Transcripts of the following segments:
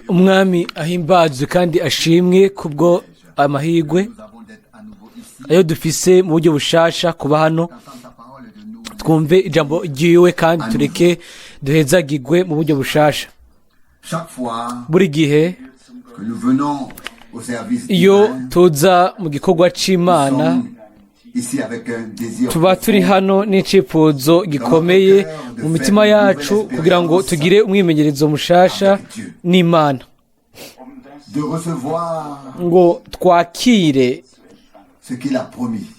umwami ahimbazwe kandi ashimwe kubwo amahirwe ayo dufise mu buryo bushasha kuba hano twumve ijambo ryiwe kandi tureke duhezagirwe mu buryo bushasha. Buri gihe iyo tuza mu gikorwa c'Imana tuba turi hano n'icifuzo gikomeye mu mitima yacu kugira ngo tugire umwimenyerezo mushasha n'Imana, ngo twakire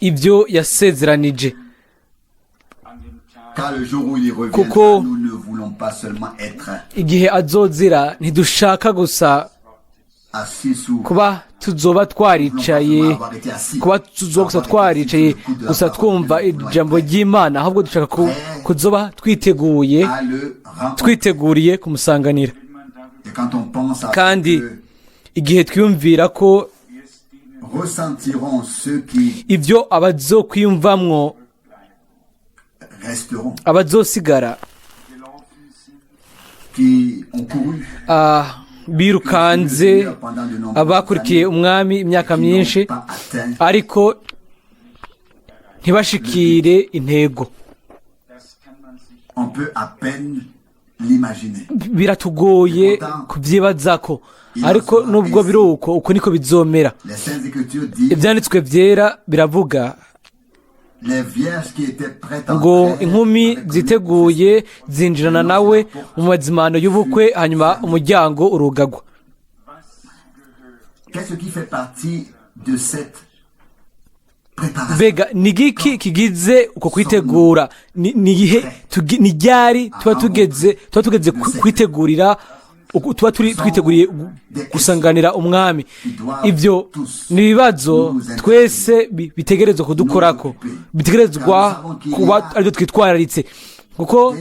ibyo yasezeranije, kuko igihe azozira ntidushaka gusa kuba tuzoba twaricaye gusa twumva ijambo ry'Imana, ahubwo dushaka kuzoba twiteguriye kumusanganira. Kandi igihe twiyumvira ko ibyo abazokwiyumvamwo abazosigara birukanze abakurikiye umwami imyaka myinshi ariko ntibashikire intego, biratugoye kubyibazako, ariko nubwo biri uko niko bizomera. Ibyanditswe byera biravuga ngo inkumi ziteguye zinjirana nawe mu mazimano y'ubukwe, hanyuma umuryango urugagwa. Mbega ni igiki kigize uko kwitegura? Ni ryari tuba tugeze kwitegurira, tuba twiteguriye gusanganira umwami? Ibyo ni ibibazo twese bitegerezwa kudukorako, bitegerezwa kuba aribyo twitwararitse, kuko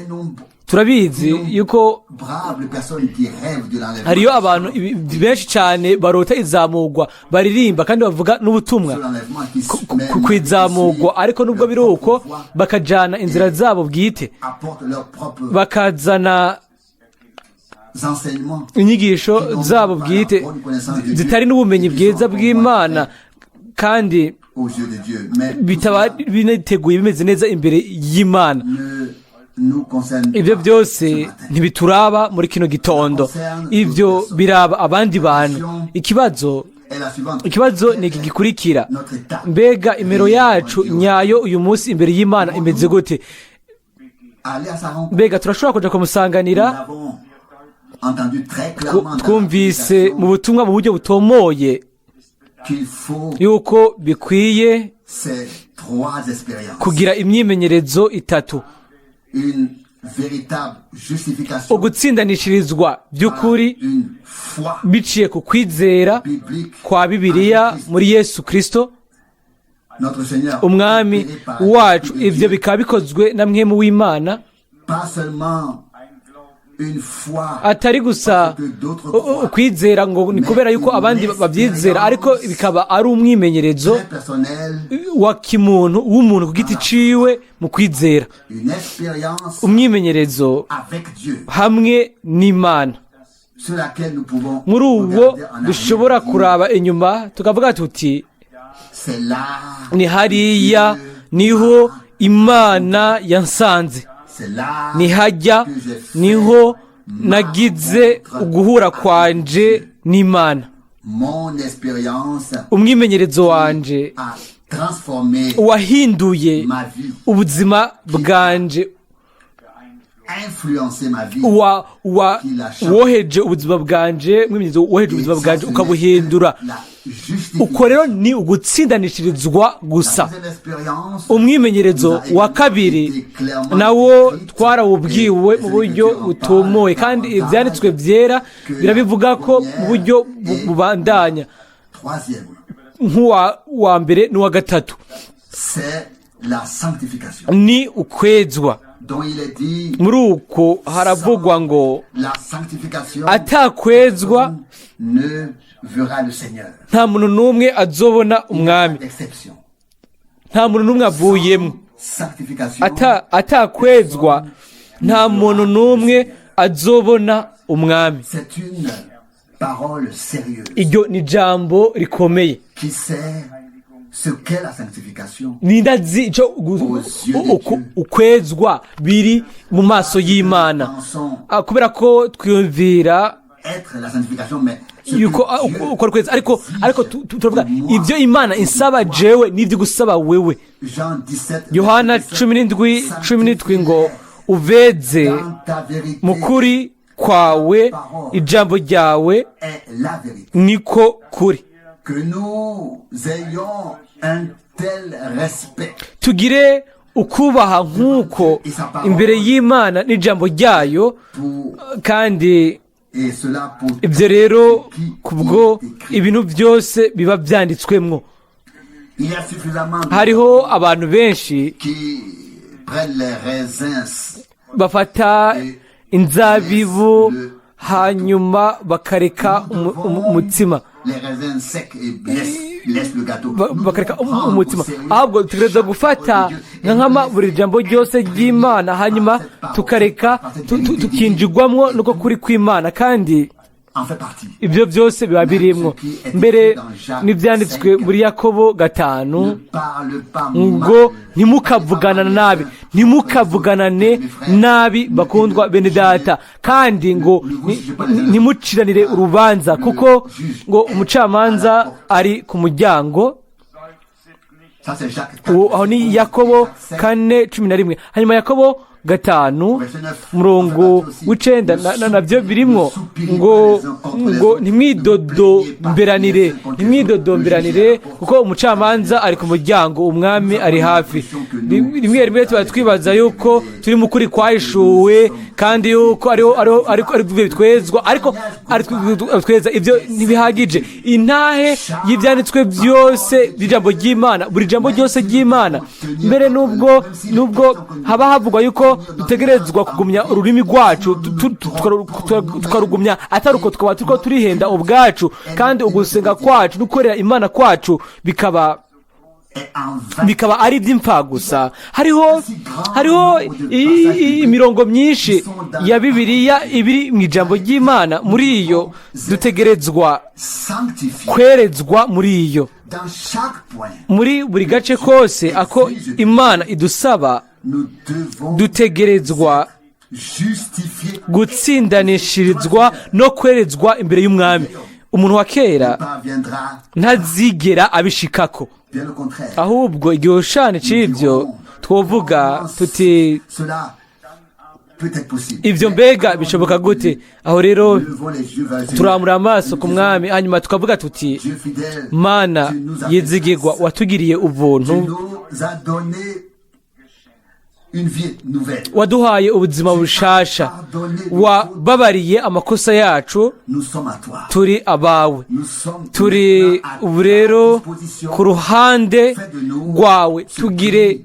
turabizi yuko hariyo abantu benshi cyane barota izamurwa, baririmba kandi bavuga n'ubutumwa kwizamurwa, ariko nubwo biri uko bakajana inzira zabo bwite, bakazana inyigisho zabo bwite zitari n'ubumenyi bwiza bw'Imana, kandi bitaba biniteguye bimeze neza imbere y'Imana. Ibyo byose ntibituraba muri kino gitondo, ibyo biraba abandi bantu. Ikibazo ni iki gikurikira: mbega imero yacu nyayo uyu munsi imbere y'Imana imeze gute? Mbega turashobora kuja kumusanganira? Twumvise mu butumwa mu buryo butomoye yuko bikwiye kugira imyimenyerezo itatu: ugutsindanishirizwa by'ukuri biciye ku kwizera kwa Bibiliya muri Yesu Kristo umwami wacu. Ibyo bikaba bikozwe na Mwene w'Imana, atari gusa kwizera ngo ni kubera yuko abandi babyizera, ariko bikaba ari umwimenyerezo wa kimuntu w'umuntu ku giti ciwe mu kwizera, umwimenyerezo hamwe n'Imana. Muri uwo dushobora kuraba inyuma tukavuga tuti ni hariya niho Imana yansanze, nihajya niho nagize uguhura kwanje n'Imana. Umwimenyerezo wanje wahinduye ubuzima bwanje, woheje ubuzima bwanje, umwimenyerezo woheje ubuzima bwanje ukabuhindura. Uko rero ni ugutsindanishirizwa gusa. Umwimenyerezo wa kabiri nawo twarawubwiwe mu buryo butomoye, kandi ibyanditswe byera birabivuga ko mu buryo bubandanya, nk'uwa mbere n'uwa gatatu, ni ukwezwa. Muri uko haravugwa ngo atakwezwa nta muntu n'umwe azobona umwami, nta muntu n'umwe avuyemo. Atakwezwa nta muntu n'umwe azobona umwami. Iryo ni ijambo rikomeye. Nindazi ico ukwezwa biri mu maso y'Imana, kubera ko twiyumvira yuko ukora kwezi, ariko turavuga ibyo Imana insaba jewe n'ibyo gusaba wewe. Yohana 17:17 ngo uveze mukuri kwawe, ijambo ryawe niko kuri. Tugire ukubaha nk'uko imbere y'Imana n'ijambo ryayo, kandi ibyo rero kubwo ibintu byose biba byanditswemwo. Hariho abantu benshi bafata inzabibu hanyuma bakareka umutsima, bakareka umutsima. Ahubwo tugerageza gufata nk'ama buri jambo ryose ry'Imana, hanyuma tukareka tukinjigwamwo nuko kuri kw'Imana, kandi ibyo byose biba birimwo. Mbere n'ibyanditswe muri Yakobo 5 ngo ntimukavuganane nabi bakundwa bene data, kandi ngo ntimuciranire urubanza, kuko ngo umucamanza ari ku muryango. Aho ni Yakobo 4:11. Hanyuma Yakobo 5:9 nabyo birimwo ngo ntimwidodomberanire kuko umucamanza ari ku muryango, umwami ari hafi. Rimwe tuba twibaza yuko turi mu kuri kwahishuwe, kandi yuko ari bitwezwa, ariko tweza ibyo ntibihagije. Intahe y'ibyanditswe byose by'ijambo ry'Imana, buri jambo ryose ry'Imana, mbere nubwo haba havugwa yuko dutegerezwa kugumya ururimi rwacu, tukarugumya atari uko tukaba turiko turihenda ubwacu, kandi ugusenga kwacu n'ukorera Imana kwacu bikaba ari iby'imfa gusa. Hariho imirongo myinshi ya Bibiliya ibiri mu ijambo ry'Imana, muri iyo dutegerezwa kwerezwa muri iyo. Muri buri gace kose ako Imana idusaba, dutegerezwa gutsindanishirizwa no kwerezwa imbere y'umwami. Umuntu wa kera ntazigera abishikako, ahubwo igishushanyo c'ivyo twovuga tuti ibyo mbega bishoboka gute? Aho rero turamura amaso ku mwami, hanyuma tukavuga tuti Mana yizigirwa, watugiriye ubuntu, waduhaye ubuzima bushasha, wababariye amakosa yacu, turi abawe, turi ubu rero ku ruhande rwawe, tugire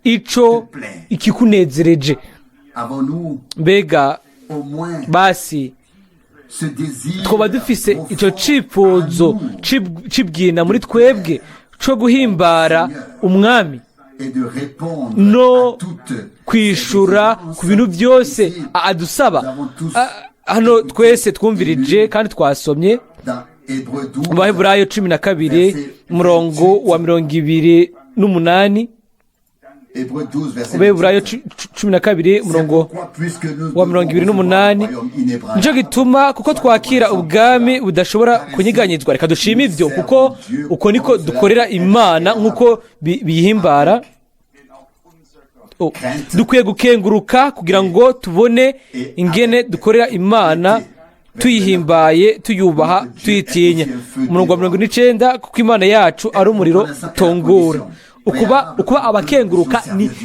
ico ikikunezereje. Mbega basi twoba dufise ico cifuzo cibwina muri twebwe co guhimbara umwami no kwishura ku bintu byose adusaba. Hano twese twumvirije kandi twasomye mu Baheburayo 12:28, Baheburayo 12:28. Nico gituma kuko twakira ubwami budashobora kunyiganyizwa, reka dushima ivyo, kuko uko niko dukorera Imana nk'uko biyihimbara. Dukwiye gukenguruka kugira ngo tubone ingene dukorera Imana tuyihimbaye, tuyubaha, tuyitinya. 19, kuko Imana yacu ari umuriro utongora. Ukuba abakenguruka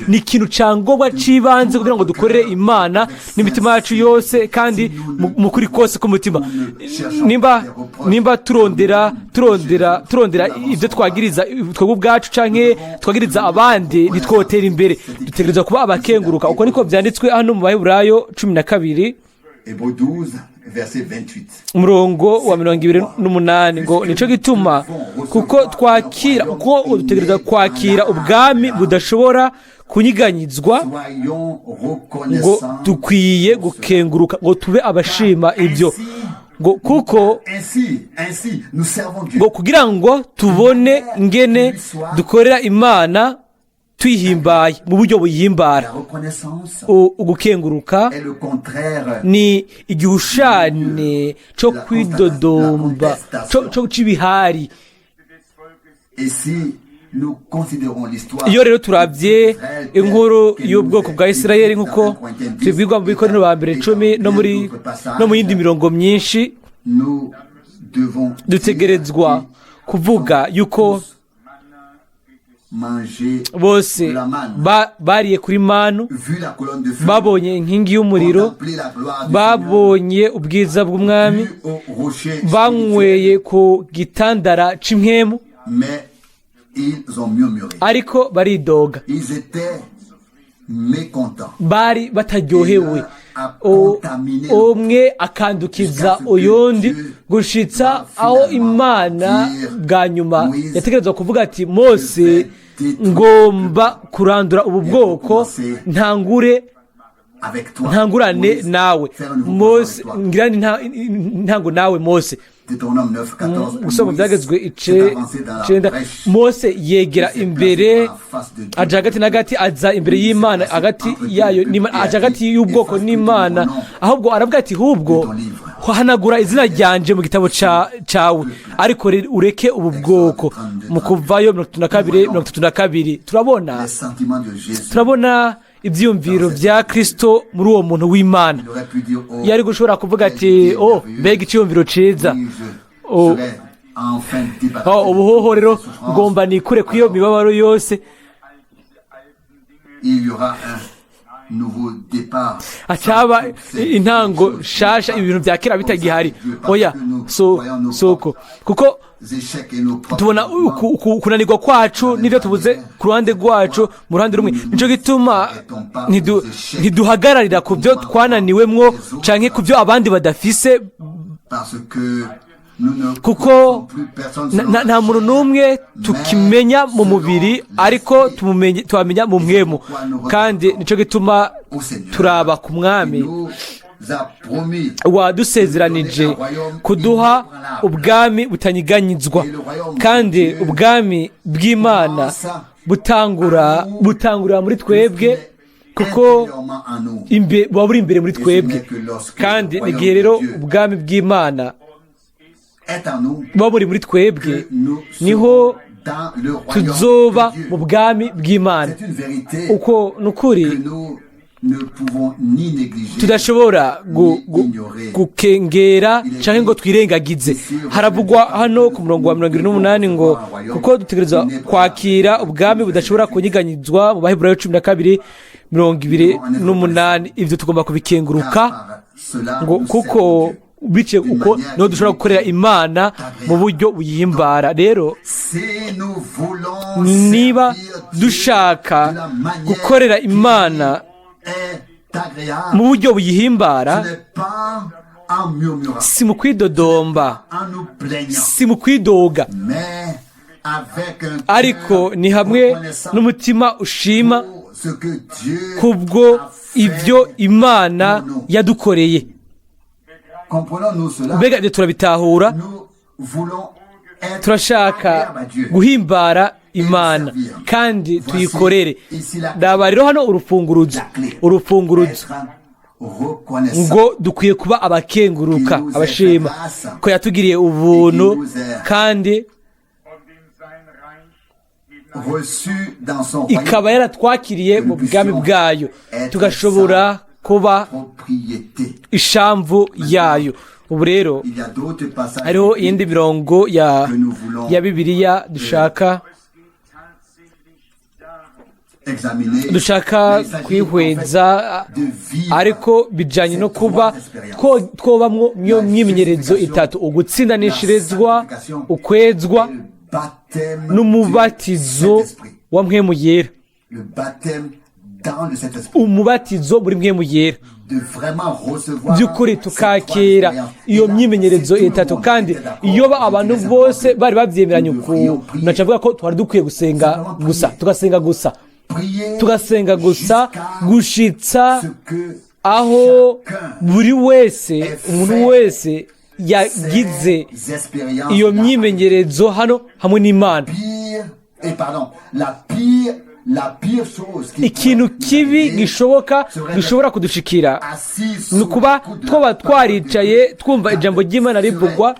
ni ikintu cyangombwa cibanze kugira ngo dukorere Imana n'imitima yacu yose, kandi mu kuri kose k'umutima. Nimba turondera ibyo twagiriza twebwe ubwacu canke twagiriza abandi, ntitwotera imbere. Dutegerezwa kuba abakenguruka. Uko niko byanditswe hano mu Baheburayo 12. umurongo wa 28 ngo nico gituma kuko dutegereza kwakira ubwami budashobora kunyiganyizwa ngo dukwiye gukenguruka ngo tube abashima ibyo ngo kuko ngo kugira ngo tubone ingene dukorera Imana twihimbaye mu buryo buyihimbara. Ugukenguruka ni igihushane cyo kwidodomba cyo cibihari. Iyo rero turabye inkuru y'ubwoko bwa Isirayeli nkuko tubwirwa mu Bikorinto ba mbere 10 no mu yindi mirongo myinshi, dutegerezwa kuvuga yuko bose bariye kuri manu, babonye inkingi y'umuriro, babonye ubwiza bw'umwami, banyweye ku gitandara c'imwemu, ariko baridoga, bari bataryohewe. Umwe akandukiza uyundi gushitsa aho Imana bwa nyuma yategerezwa kuvuga ati Mose, ngomba kurandura ubu bwoko, ntangurane nawe Mose, ngirani ntango nawe Mose. Gusoma byagezwe 9, Mose yegera imbere, aja hagati na hagati, aza imbere y'Imana, hagati yayo aja hagati y'ubwoko n'Imana, ahubwo aravuga ati hubwo hanagura izina ryanje mu gitabo cawe, ariko ureke ubu bwoko. Mu Kuvayo 32 turabona ibyiyumviro bya Kristo muri uwo muntu w'Imana. Yari gushobora kuvuga ati mbega icyiyumviro ciza, ubuhoho rero ngomba nikure kw'iyo mibabaro yose, acaba intango shasha, ibintu bya kera bitagihari. Oya, soko kuko tubona kunanirwa kwacu n'ibyo tubuze ku ruhande rwacu mu ruhande rumwe. Nico gituma ntiduhagararira ku byo twananiwemwo canke ku byo abandi badafise, kuko nta muntu n'umwe tukimenya mu mubiri, ariko tubamenya mu mwemu. Kandi nico gituma turaba ku mwami wadusezeranije kuduha ubwami butanyiganyizwa, kandi ubwami bw'Imana butangura muri twebwe, kuko buba buri imbere muri twebwe. Kandi igihe rero ubwami bw'Imana buba buri muri twebwe, niho tuzoba mu bwami bw'Imana. Uko nukuri tudashobora gukengera canke ngo twirengagize. Haravugwa hano ku murongo wa 28 ngo kuko dutegerezwa kwakira ubwami budashobora kunyiganyizwa, mu Baheburayo 12:28. Ivyo tugomba kubikenguruka ngo kuko bice uko niho dushobora gukorera Imana mu buryo buyihimbara. Rero niba dushaka gukorera Imana mu buryo buyihimbara, si mu kwidodomba, si mu kwidoga, ariko ni hamwe n'umutima ushima kubwo ibyo Imana yadukoreye. Mbega turabitahura? Turashaka guhimbara Imana kandi tuyikorere. Ndaba rero hano urufunguruzo ngo dukwiye kuba abakenguruka, abashima ko yatugiriye ubuntu, kandi ikaba yaratwakiriye mu bwami bwayo, tugashobora kuba ishamvu yayo. Ubu rero hariho iyindi mirongo ya Bibiliya dushaka kwihweza, ariko bijanye no kuba twobamwo iyo myimenyerezo itatu: ugutsindanishirizwa, ukwezwa n'umubatizo wa Mwemu Yera. Umubatizo muri Mwemu Yera by'ukuri tukakira iyo myimenyerezo itatu, kandi iyo abantu bose bari babyemeranye ukuntu, nacavuga ko twari dukwiye gusenga gusa, tugasenga gusa gushitsa aho buri wese, umuntu wese yagize iyo myimenyerezo hano hamwe n'Imana. Ikintu kibi gishobora kudushikira ni ukuba twaba twaricaye twumva ijambo ry'Imana rivugwa,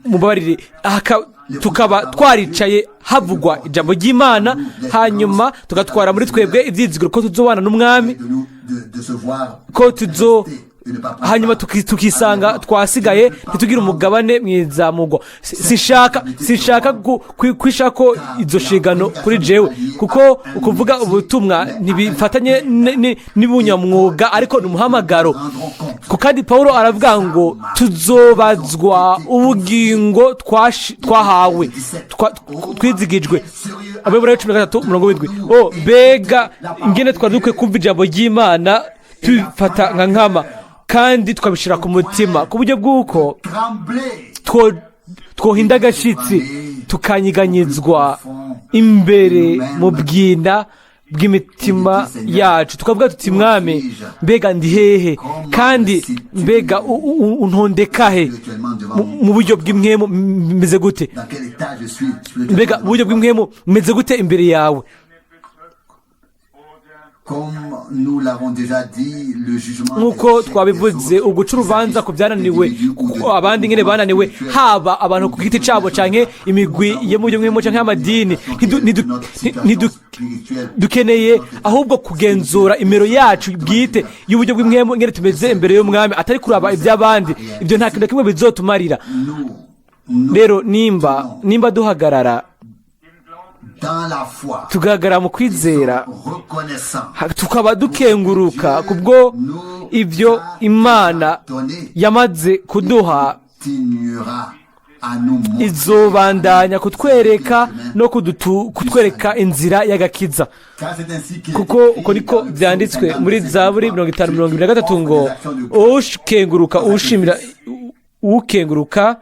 mubabarire, tukaba twaricaye havugwa ijambo ry'Imana, hanyuma tugatwara muri twebwe ibyizigiro ko tuzobana n'Umwami, ko hanyuma tukisanga twasigaye ntitugire umugabane mw'izamugwa. Sinshaka kwishaka ko izo nshingano kuri jewe, kuko ukuvuga ubutumwa ntibifatanye n'ubunyamwuga, ariko ni umuhamagaro. Kandi Pawulo aravuga ngo tuzobazwa ubugingo twahawe, twizigijwe. Abaheburayo 13:7. Mbega ingene twari dukwiye kumva ijambo ry'Imana tubifata nka nkama, kandi tukabishira ku mutima, ku buryo bw'uko twohinda agashitsi tukanyiganyizwa imbere mu bwina bw'imitima yacu, tukavuga tuti Mwami, mbega ndi hehe, kandi mbega untondekahe mu buryo bw'imwemu meze gute, mbega mu buryo bw'imwemu meze gute imbere yawe. Nk'uko twabivuze, uguca urubanza ku byananiwe abandi nyine bananiwe, haba abantu ku giti cyabo canke imigwi yo mu buryo bw'imwemu canke y'amadini, dukeneye ahubwo kugenzura imero yacu bwite y'uburyo bw'imwemu ingene tumeze imbere y'Umwami, atari kuraba iby'abandi. Ibyo nta kintu kimwe bizotumarira. Rero nimba duhagarara tugahagarara mu kwizera, tukaba dukenguruka kubwo ibyo Imana yamaze kuduha, izobandanya kutwereka no kutwereka inzira y'agakiza, kuko uko niko byanditswe muri Zaburi 50:23 ngo ukenguruka ushimira ukenguruka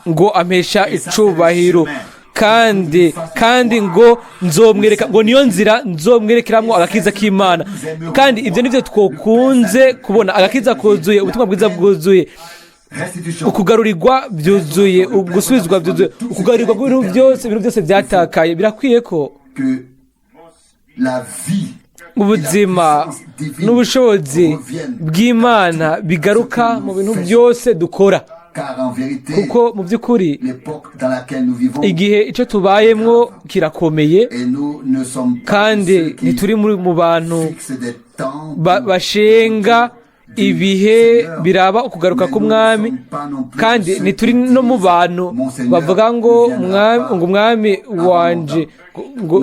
ngo ampesha icubahiro, kandi ngo nzomwereka, ngo niyo nzira nzomwerekeramwo agakiza k'Imana. Kandi ibyo nivyo twokunze kubona, agakiza kuzuye, ubutumwa bwiza bwuzuye, ukugarurirwa byuzuye, gusubizwa byuzuye, ukugarurirwa ibintu byose byatakaye. Birakwiye ko ubuzima n'ubushobozi bw'Imana bigaruka mu bintu byose dukora, kuko mu by'ukuri igihe icyo tubayemwo kirakomeye, kandi ntituri mu bantu bashenga ibihe biraba ukugaruka k'Umwami, kandi ntituri no mu bantu bavuga ngo Umwami wanje ngo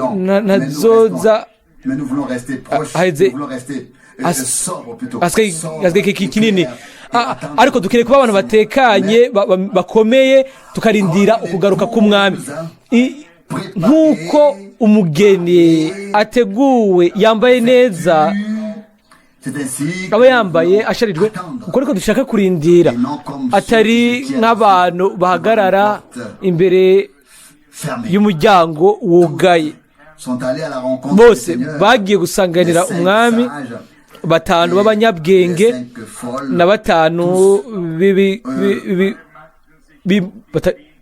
ntazoza hasigaye kinini. Ariko dukeneye kuba abantu batekanye bakomeye, tukarindira ukugaruka k'Umwami, nk'uko umugeni ateguwe yambaye neza aba yambaye asharijwe. Uko niko dushaka kurindira, atari nk'abantu bahagarara imbere y'umuryango wugaye. Bose bagiye gusanganira Umwami, 5 b'abanyabwenge na 5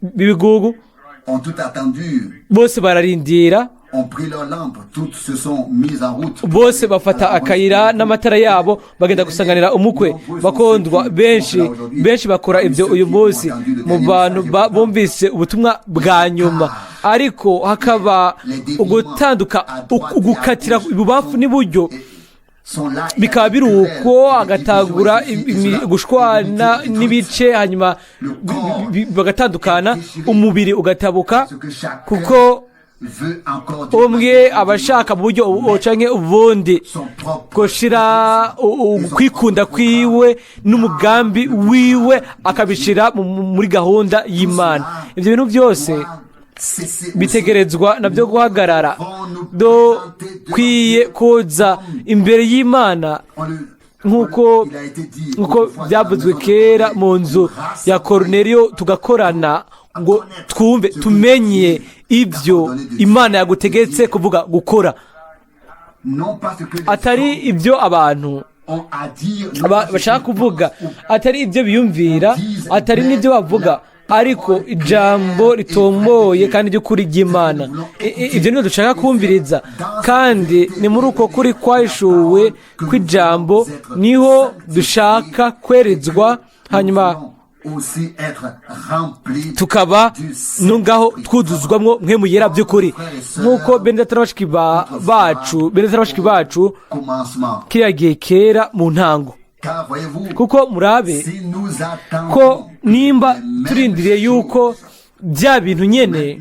b'ibigugu, bose bararindira, bose bafata akayira n'amatara yabo bagenda gusanganira umukwe. Bakondwa benshi bakora ibyo uyu munsi mu bantu bumvise ubutumwa bwa nyuma, ariko hakaba ugukatira ibubamfu n'iburyo, bikaba biri uko, agatagura gushwana n'ibice, hanyuma bagatandukana, umubiri ugatabuka, kuko umwe abashaka mu buryo canke ubundi gushira kwikunda kwiwe n'umugambi wiwe akabishira muri gahunda y'Imana. Ibyo bintu byose bitegerezwa nabyo guhagarara. Dukwiye kuza imbere y'Imana nk'uko byavuzwe kera mu nzu ya Koruneliyo, tugakorana ngo twumve tumenye ibyo Imana yagutegetse kuvuga gukora, atari ibyo abantu bashaka kuvuga, atari ibyo biyumvira, atari n'ibyo bavuga, ariko ijambo ritomboye kandi ry'ukuri ry'Imana. Ibyo nibyo dushaka kumviriza, kandi ni muri uko kuri kwahishuwe kw'ijambo niho dushaka kwerezwa, hanyuma tukaba nungaho twuzuzwamwo Mwemu Yera by'ukuri, nk'uko bene data bashiki bacu kiriya gihe kera mu ntango. Kuko murabe ko nimba turindiriye yuko bya bintu nyene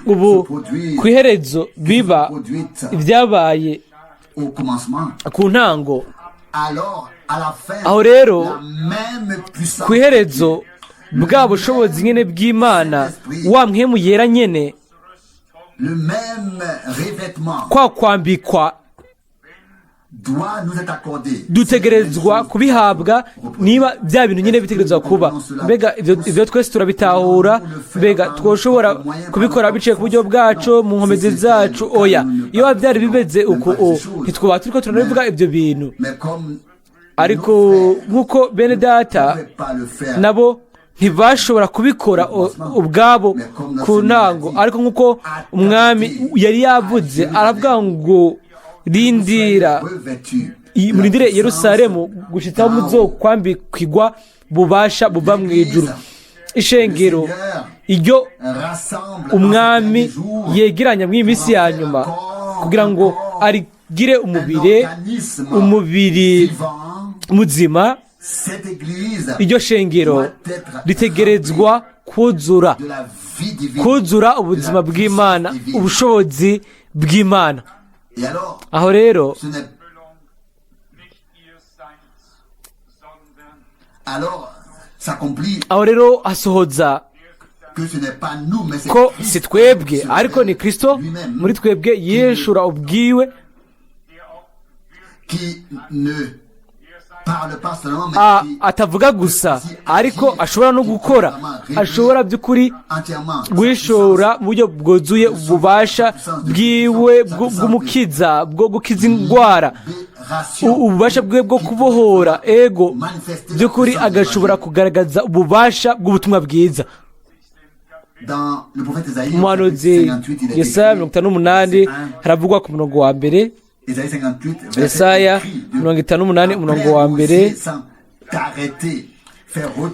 ubu ku iherezo biba ibyabaye ku ntango, aho rero ku iherezo bwa bushobozi nyene bw'Imana, wa Mwemu Yera nyene, kwa kwambikwa dutegerezwa kubihabwa. Niba bya bintu nyine bitegerezwa kuba, mbega ibyo twese turabitahura, mbega twoshobora kubikora biciye ku buryo bwacu mu nkomezi zacu? Oya, iyo byari bimeze uko ntitwaba turiko turanabivuga ibyo bintu. Ariko nk'uko bene data nabo ntibashobora kubikora ubwabo ku ntango, ariko nk'uko umwami yari yavuze, aravuga ngo murindire Yerusalemu gushitsaho muzokwambikirwa bubasha buva mu ijuru. Ishengero iryo umwami yegeranya mw'iyi minsi ya nyuma kugira ngo arigire umubiri muzima, iryo shengero ritegerezwa kuzura ubuzima bw'Imana, ubushobozi bw'Imana. Aho rero hasohoza ko si twebwe ariko ni Kristo muri twebwe yishura ubwiwe, atavuga gusa ariko ashobora no gukora, ashobora by'ukuri guhishura mu buryo bwuzuye ububasha bwiwe bw'umukiza, bwo gukiza indwara, ububasha bwe bwo kubohora ego, by'ukuri agashobora kugaragaza ububasha bw'ubutumwa bwiza. Umuhanuzi Yesaya 58 haravugwa ku murongo wa mbere, Yesaya 58 umurongo wa mbere,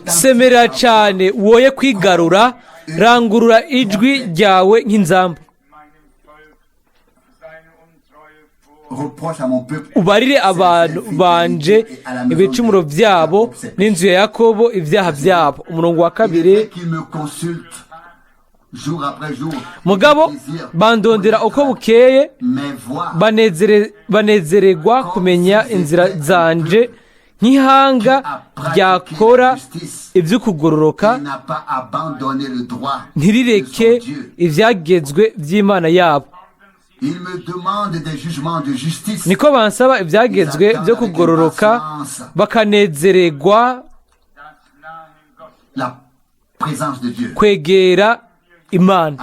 semera cyane woye kwigarura, rangurura ijwi ryawe nk'inzamba, ubarire abantu banje ibicumuro byabo n'inzu ya Yakobo ibyaha byabo. Umurongo wa kabiri, mugabo bandondera uko bukeye, banezererwa kumenya inzira zanje, nk'ihanga ryakora iby'ukugororoka, ntirireke ibyagezwe by'Imana yabo. Niko bansaba ibyagezwe byo kugororoka, bakanezererwa kwegera Imana.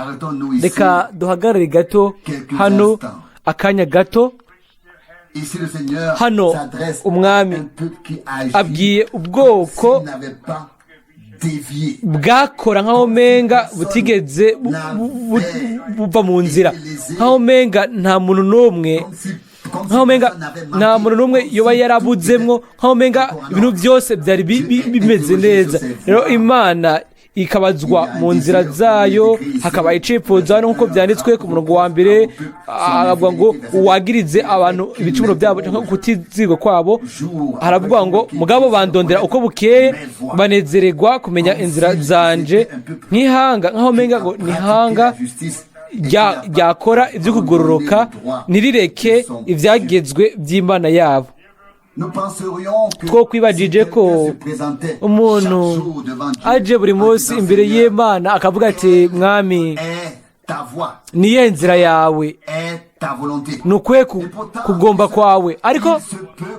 Reka duhagarare gato hano akanya gato. Hano umwami abwiye ubwoko bwakora nk'aho menga butigeze buva mu nzira, nk'aho menga nta muntu n'umwe yoba yarabuzemwo, nk'aho menga ibintu byose byari bimeze neza. Rero Imana ikabazwa mu nzira zayo, hakaba icifuzo hano nk'uko byanditswe ku murongo wa mbere, aravuga ngo uwagirize abantu ibicumuro byabo cyangwa kutizigwa kwabo, haravuga ngo mugabo bandondera uko bukeye, banezererwa kumenya inzira zanje, nk'ihanga nk'aho menga ngo nihanga ryakora iby'ukugororoka, ntirireke ibyagezwe by'Imana yabo. twokwibajije ko umuntu aje buri munsi imbere y'Imana akavuga ati mwami niye nzira yawe nukwe kugomba kwawe, ariko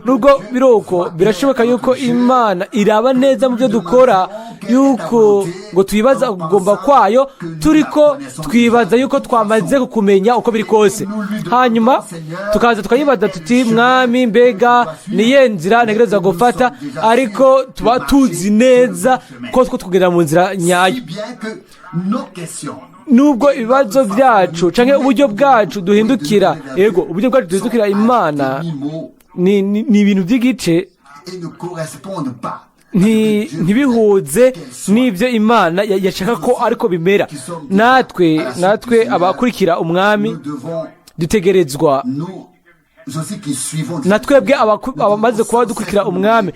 nubwo biroko birashoboka yuko Imana iraba neza mu byo dukora, yuko ngo twibaza kugomba kwayo turiko twibaza yuko twamaze kukumenya uko biri kose, hanyuma tukaza tukayibaza tuti mwami mbega niye nzira ntegereza gufata, ariko tuba tuzi neza ko twugendera mu nzira nyayo. Nubwo ibibazo byacu canke uburyo bwacu duhindukira, yego uburyo bwacu duhindukira Imana ni ibintu by'igice, ntibihuze n'ibyo Imana yashaka ko ariko bimera. Natwe abakurikira umwami dutegerezwa, natwebwe abamaze kuba dukurikira umwami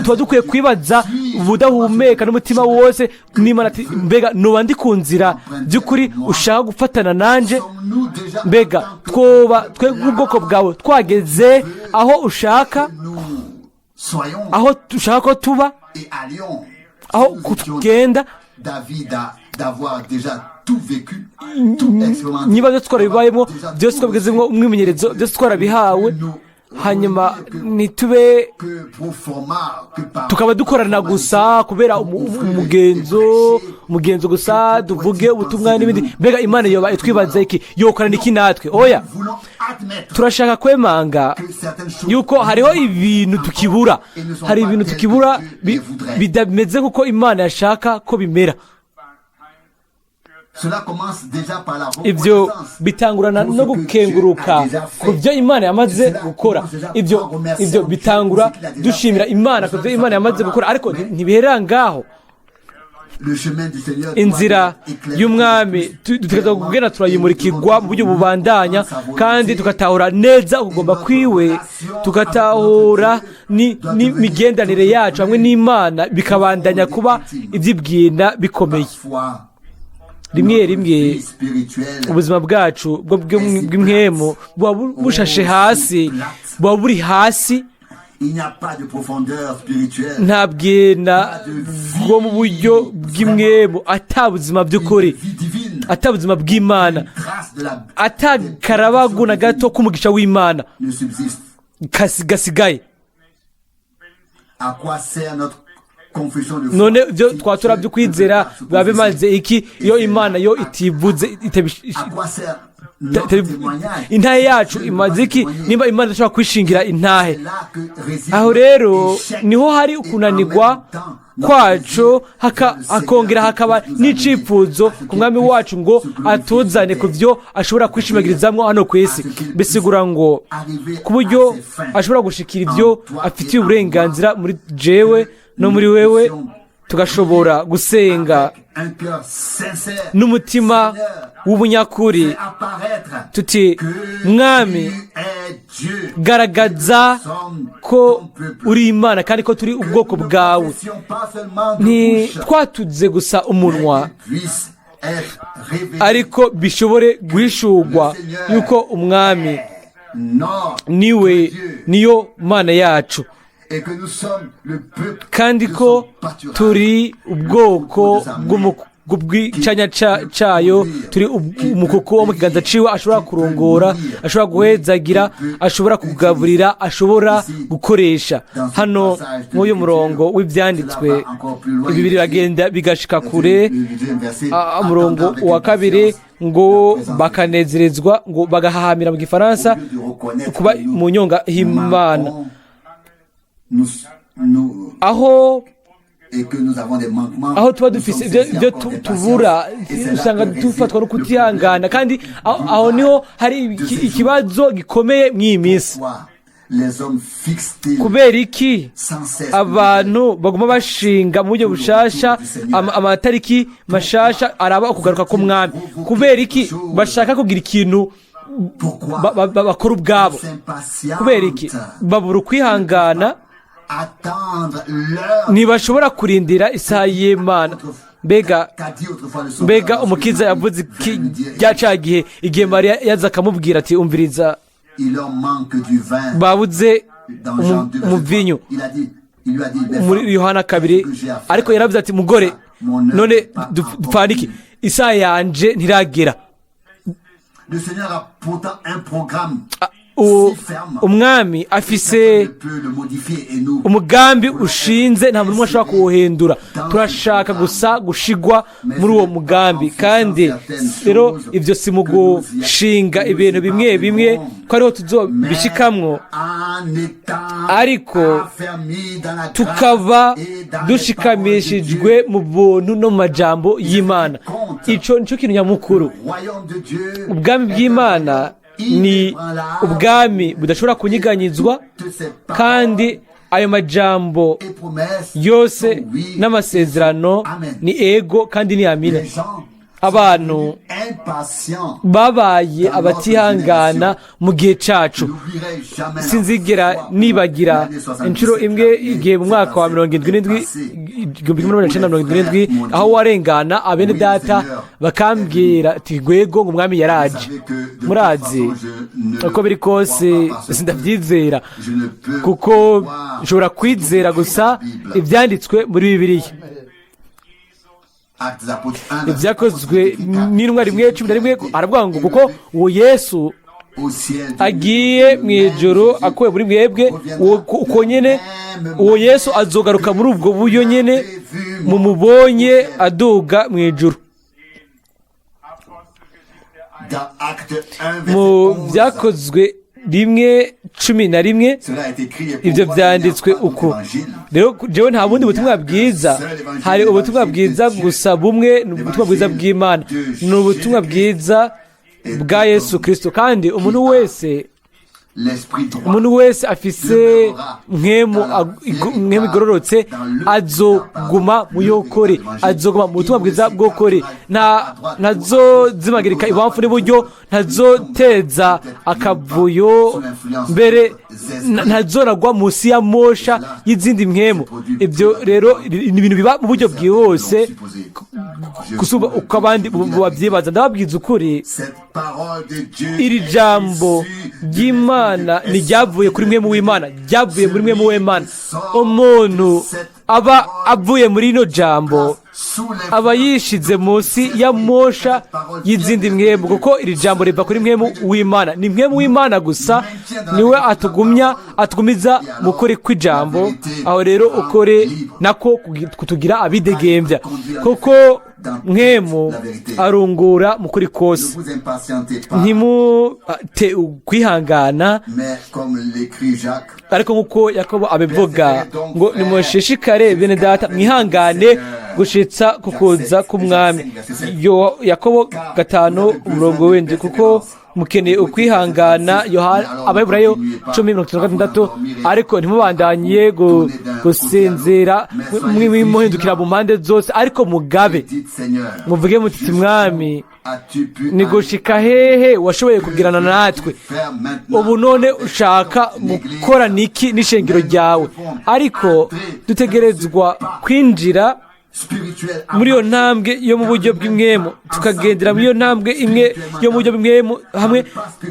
tuba dukwiye kwibaza ubudahumeka n'umutima wose n'Imana ati mbega noba ndi ku nzira by'ukuri ushaka gufatana nanje, mbega twe nk'ubwoko bwawe twageze aho ushaka, aho ushaka ko tuba, aho kutugenda. Niba byose twarabibayemo, byose twabigezemo umwimenyerezo, byose twarabihawe, hanyuma ntitube tukaba dukorana gusa kubera umugenzo gusa, tuvuge ubutumwa n'ibindi. Mbega Imana yoba itwibaza iki? Yokorana iki natwe? Oya, turashaka kwemanga yuko hariho ibintu tukibura, hari ibintu tukibura bidameze kuko Imana yashaka ko bimera. Ibyo bitangurana no gukenguruka ku byo Imana yamaze gukora. Ibyo bitangura dushimira Imana ku byo Imana yamaze gukora, ariko ntibiherera ngaho. Inzira y'umwami dutegerezwa kugenda turayimurikirwa mu buryo bubandanya, kandi tugatahura neza ukugomba kwiwe, tugatahura n'imigendanire yacu hamwe n'Imana bikabandanya kuba iby'ibwina bikomeye. Rimwe ubuzima bwacu bw'imwemu buba bushashe hasi, buba buri hasi, nta bwina bwo mu buryo bw'imwemu, atabuzima by'ukuri, atabuzima bw'Imana, atakarabagu na gato k'umugisha w'Imana gasigaye. None ibyo twatura byo kwizera biba bimaze iki iyo Imana yo itivuze intahe yacu imaze iki nimba Imana idashobora kwishingira intahe? Aho rero niho hari ukunanirwa kwacu, hakongera hakaba n'icifuzo ku mwami wacu ngo atuzane ku byo ashobora kwishimagirizamwo hano ku isi, bisigura ngo ku buryo ashobora gushikira ibyo afitiye uburenganzira muri jewe no muri wewe, tugashobora gusenga n'umutima w'ubunyakuri tuti mwami garagaza ko uri Imana kandi ko turi ubwoko bwawe. Ntitwatuze gusa umunwa, ariko bishobore guhishurwa yuko umwami niyo Mana yacu, kandi ko turi ubwoko bw'icanya cyayo, turi umukuku wo mu kiganza ciwe, ashobora kurongora, ashobora guhezagira, ashobora kugaburira, ashobora gukoresha. Hano nk'uyu murongo w'ibyanditswe ibi biragenda bigashika kure, umurongo wa 2 ngo bakanezerezwa, ngo bagahahamira mu gifaransa kuba mu nyonga y'Imana, aho tuba dufise ibyo tubura, usanga dufatwa no kutihangana, kandi aho niho hari ikibazo gikomeye mw'iyi minsi. Kubera iki abantu baguma bashinga mu buryo bushasha amatariki mashasha araba ukugaruka k'umwami? Kubera iki bashaka kugira ikintu bakora ubwabo? Kubera iki babura ukwihangana? Ntibashobora kurindira isaha y'Imana. Mbega umukiza yavuze rya gihe, igihe Mariya yaza akamubwira ati umviriza, babuze umuvinyu muri Yohana 2, ariko yaravuze ati mugore none dupfana iki, isaha yanje ntiragera. Umwami afise umugambi ushinze, nta muntu umwe ashobora kuwuhindura. turashaka gusa gushigwa muri uwo mugambi, kandi rero ibyo si mu gushinga ibintu bimwe bimwe ko ariho tuzobishikamwo, ariko tukaba dushikamishijwe mu buntu no mu majambo y'Imana. Ico nico kintu nyamukuru. Ubwami bw'Imana ni ubwami budashobora kunyiganyizwa, kandi ayo majambo yose n'amasezerano ni ego kandi ni amina. Abantu babaye abatihangana mu gihe cacu. Sinzigera nibagira inshuro imwe igihe mu mwaka wa 1977 aho warengana abene data bakambwira ati gwego ngo umwami yaraje. Murazi uko biri kose sindavyizera, kuko nshobora kwizera gusa ivyanditswe muri Bibiliya. Ibyakozwe n'intumwa 1:11 aravuga ngo kuko uwo Yesu agiye mu ijoro akuwe muri mwebwe, uko nyene uwo Yesu azogaruka muri ubwo buryo nyene mumubonye aduga mu ijoro. Mu Byakozwe 1:11 ibyo byanditswe uko. Rero jewe nta bundi butumwa bwiza, hari ubutumwa bwiza gusa bumwe, ni ubutumwa bwiza bw'Imana, ni ubutumwa bwiza bwa Yesu Kristo. kandi umuntu wese afise nkemu igororotse azoguma mu yokore, azoguma mu butumwa bwiza bw'ukuri. ntazozimagirika ibamfu n'iburyo, ntazoteza akavuyo, mbere ntazoragwa munsi ya mosha y'izindi nkemu. ibyo rero ni ibintu biba mu buryo bwihuse gusumba uko abandi babyibaza. ndababwiza ukuri, iri jambo ry'Imana ni ryavuye kuri mwe mu w'Imana, ryavuye muri mwe mu w'Imana. Umuntu aba avuye muri ino jambo aba yishize munsi ya mosha y'izindi mwemu, kuko iri jambo riva kuri mwe mu w'Imana. ni mwe mu w'Imana gusa niwe atugumiza mu kuri kw'ijambo. aho rero ukore nako kutugira abidegembya, kuko mwemu arungura mu kuri kose. ntimute kwihangana, ariko nk'uko Yakobo abivuga ngo nimushishikare bene data mwihangane gushitsa kukuza k'umwami. Yakobo 5:7, kuko mukeneye ukwihangana. Abaheburayo 10:36. ariko ntimubandanye gusinzira mwimuhindukira mu mpande zose, ariko mugabe muvuge muti mwami ni gushika hehe washoboye kugirana natwe, ubu none ushaka gukora niki n'ishengero ryawe. ariko dutegerezwa kwinjira muri iyo ntambwe yo mu buryo bw'imwemu, tukagendera muri iyo ntambwe imwe yo mu buryo bw'imwemu hamwe,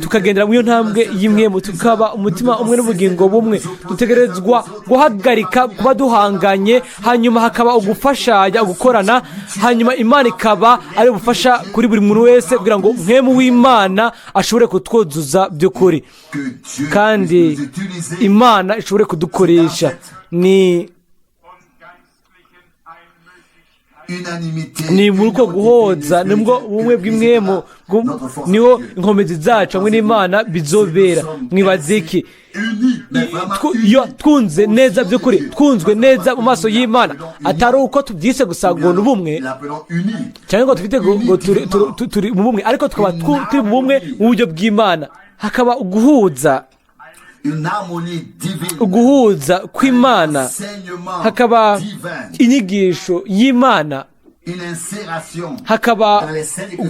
tukagendera muri iyo ntambwe y'imwemu, tukaba umutima umwe n'ubugingo bumwe. dutegerezwa guhagarika kuba duhanganye, hanyuma hakaba ugufashanya, gukorana, hanyuma Imana ikaba ari ubufasha kuri buri muntu wese, kugira ngo mwemu w'Imana ashobore kutwuzuza by'ukuri, kandi Imana ishobore kudukoresha. ni muri uko guhoza nibwo ubumwe bw'imwemu niho inkomezi zacu hamwe n'Imana bizobera. mwibaze iki? twunze neza by'ukuri, twunzwe neza mu maso y'Imana, atari uko tubyise gusa ngo n'ubumwe cyangwa ngo tufite ngo turi mu bumwe, ariko tukaba turi mu bumwe mu buryo bw'Imana. hakaba uguhuza kw'Imana, hakaba inyigisho y'Imana, hakaba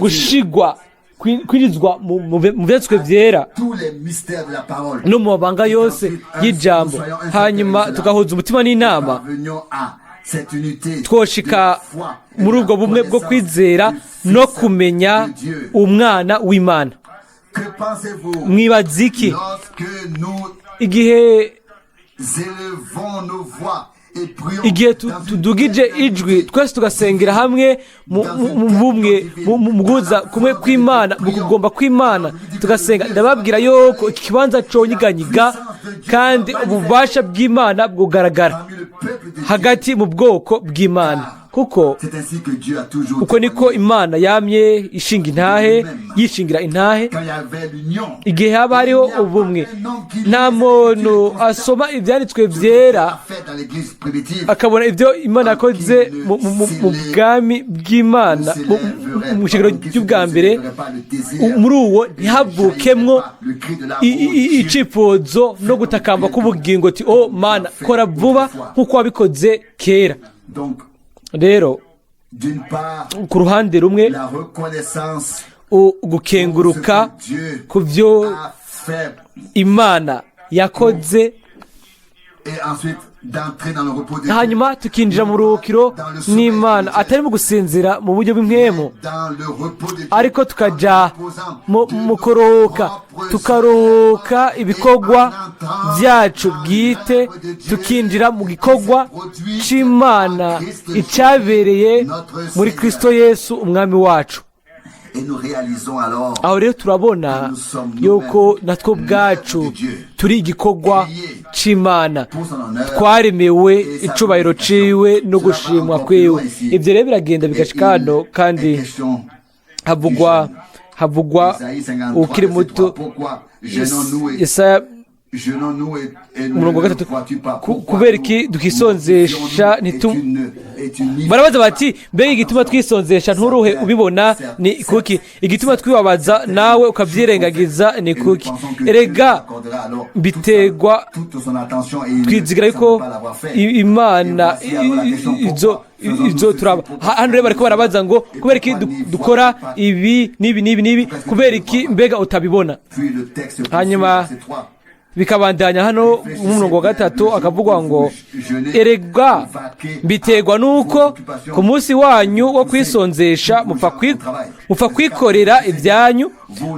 gushigwa kwinjizwa mu byanditswe byera no mu mabanga yose y'ijambo, hanyuma tugahuza umutima n'inama, twoshika muri ubwo bumwe bwo kwizera no kumenya umwana w'Imana. mwibaze iki igihe igihe tudugije ijwi twese tugasengera hamwe mu bumwe mu guhuza kumwe kw'Imana, mu kugomba kw'Imana tugasenga, ndababwira yuko iki kibanza conyiganyiga kandi ububasha bw'Imana bwugaragara hagati mu bwoko bw'Imana, kuko uko niko Imana yamye yishingira intahe. Igihe haba hariho ubumwe, nta muntu asoma ibyanditswe byera akabona ibyo Imana yakoze mu bwami bw'Imana mu ishingiro ry'ubwa mbere, muri uwo ntihavukemwo icifuzo no gutakamba k'ubugingo ati o Mana kora vuba nk'uko wabikoze kera. Rero ku ruhande rumwe gukenguruka ku byo Imana yakoze, hanyuma tukinjira mu ruhukiro n'Imana atari mu gusinzira mu buryo bw'impwemu, ariko tukaja mu kuruhuka, tukaruhuka ibikorwa byacu bwite, tukinjira mu gikorwa c'Imana icyabereye muri Kristo Yesu umwami wacu. Aho rero turabona yuko natwo ubwacu turi igikorwa c'Imana, twaremewe icubahiro ciwe no gushimwa kwiwe. Ibyo rero biragenda bigashika hano, kandi havugwa ukiri muto Yesaya umurongo wa 3, kubera iki dukisonzesha barabaza bati mbega igituma twisonzesha nturuhe ubibona ni kuki, igituma twibabaza nawe ukavyirengagiza ni kuki? Erega bitegwa twizigira yuko Imana izo turaba hano rero bariko barabaza ngo kubera iki dukora ibi n'ibi, kubera iki mbega utabibona? Hanyuma bikabandanya hano mu murongo wa 3 akavugwa ngo erega biterwa nuko ku munsi wanyu wo kwisonzesha mupfa kwikorera ibyanyu,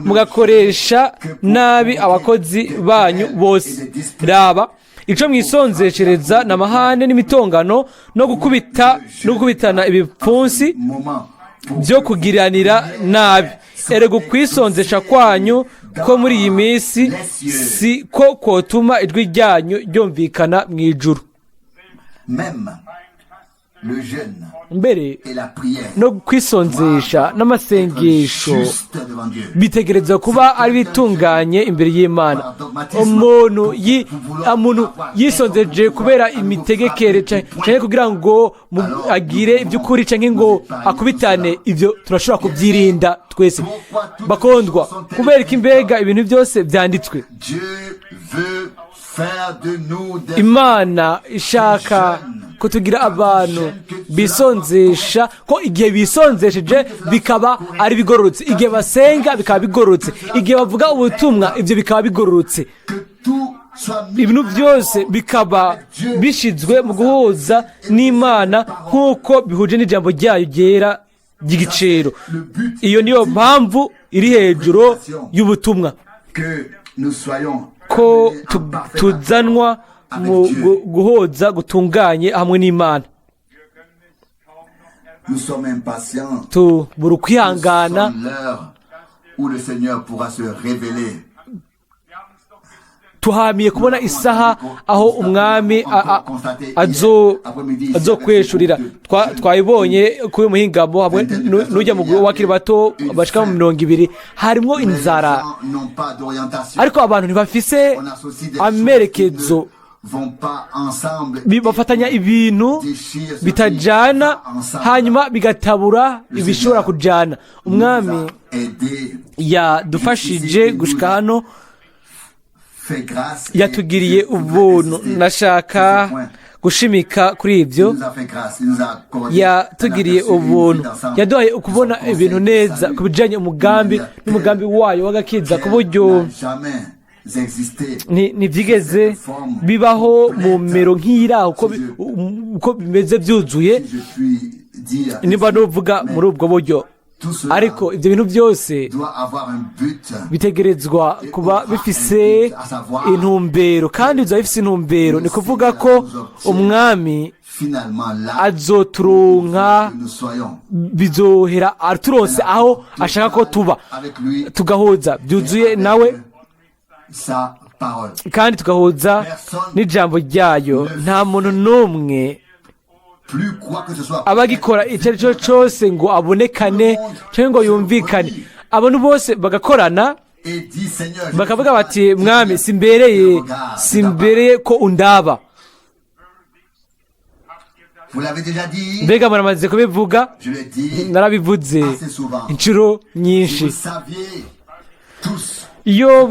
mugakoresha nabi abakozi banyu bose. Raba ico mwisonzeshereza n'amahane n'imitongano no gukubitana ibipfunsi byo kugiranira nabi. Erega kwisonzesha kwanyu ko muri iyi minsi si ko kotuma ijwi ryanyu ryumvikana mu ijuru. Mbere no kwisonzesha n'amasengesho bitegereza kuba ari bitunganye imbere y'Imana. Umuntu yisonzeje kubera imitegekere cyane kugira ngo agire iby'ukuri cyangwa ngo akubitane, ibyo turashobora kubyirinda twese bakondwa, kubera ko imbega ibintu byose byanditswe. Imana ishaka kutugira abantu bisonzesha, ko igihe bisonzesheje bikaba ari bigororotse, igihe basenga bikaba bigororotse, igihe bavuga ubutumwa ibyo bikaba bigororotse, ibintu byose bikaba bishizwe mu guhuza n'Imana nk'uko bihuje n'ijambo ryayo ryera ry'igiciro. Iyo niyo mpamvu iri hejuru y'ubutumwa, ko tuzanwa mu guhoza gutunganye hamwe n'Imana. Tubura ukwihangana tuhamiye kubona isaha aho umwami azokweshurira. Twayibonye kuri muhingamo hamwe n'ujya mu wakiri bato bashika mu 20 harimo inzara, ariko abantu ntibafise amerekezo, bafatanya ibintu bitajana hanyuma bigatabura ibishobora kujana. Umwami yadufashije gushika hano, yatugiriye ubuntu. Nashaka gushimika kuri ibyo. Yatugiriye ubuntu, yaduhaye ukubona ibintu neza ku bijanye n'umugambi wayo w'agakiza, ku buryo ntibyigeze bibaho mu mero nk'iraho uko bimeze byuzuye. Nimba nuvuga muri ubwo buryo, ariko ibyo bintu byose bitegerezwa kuba bifise intumbero, kandi bizaba bifise intumbero. Ni kuvuga ko umwami azoturunka, bizohera aturonse aho ashaka ko tuba, tugahuza byuzuye nawe kandi tugahuza n'ijambo ryayo. Nta muntu n'umwe abagikora icyo ari cyo cyose ngo abonekane cyangwa ngo yumvikane. Abantu bose bagakorana bakavuga bati, mwami simbereye ko undaba. Mbega muramaze kubivuga? Narabivuze inshuro nyinshi. Iyo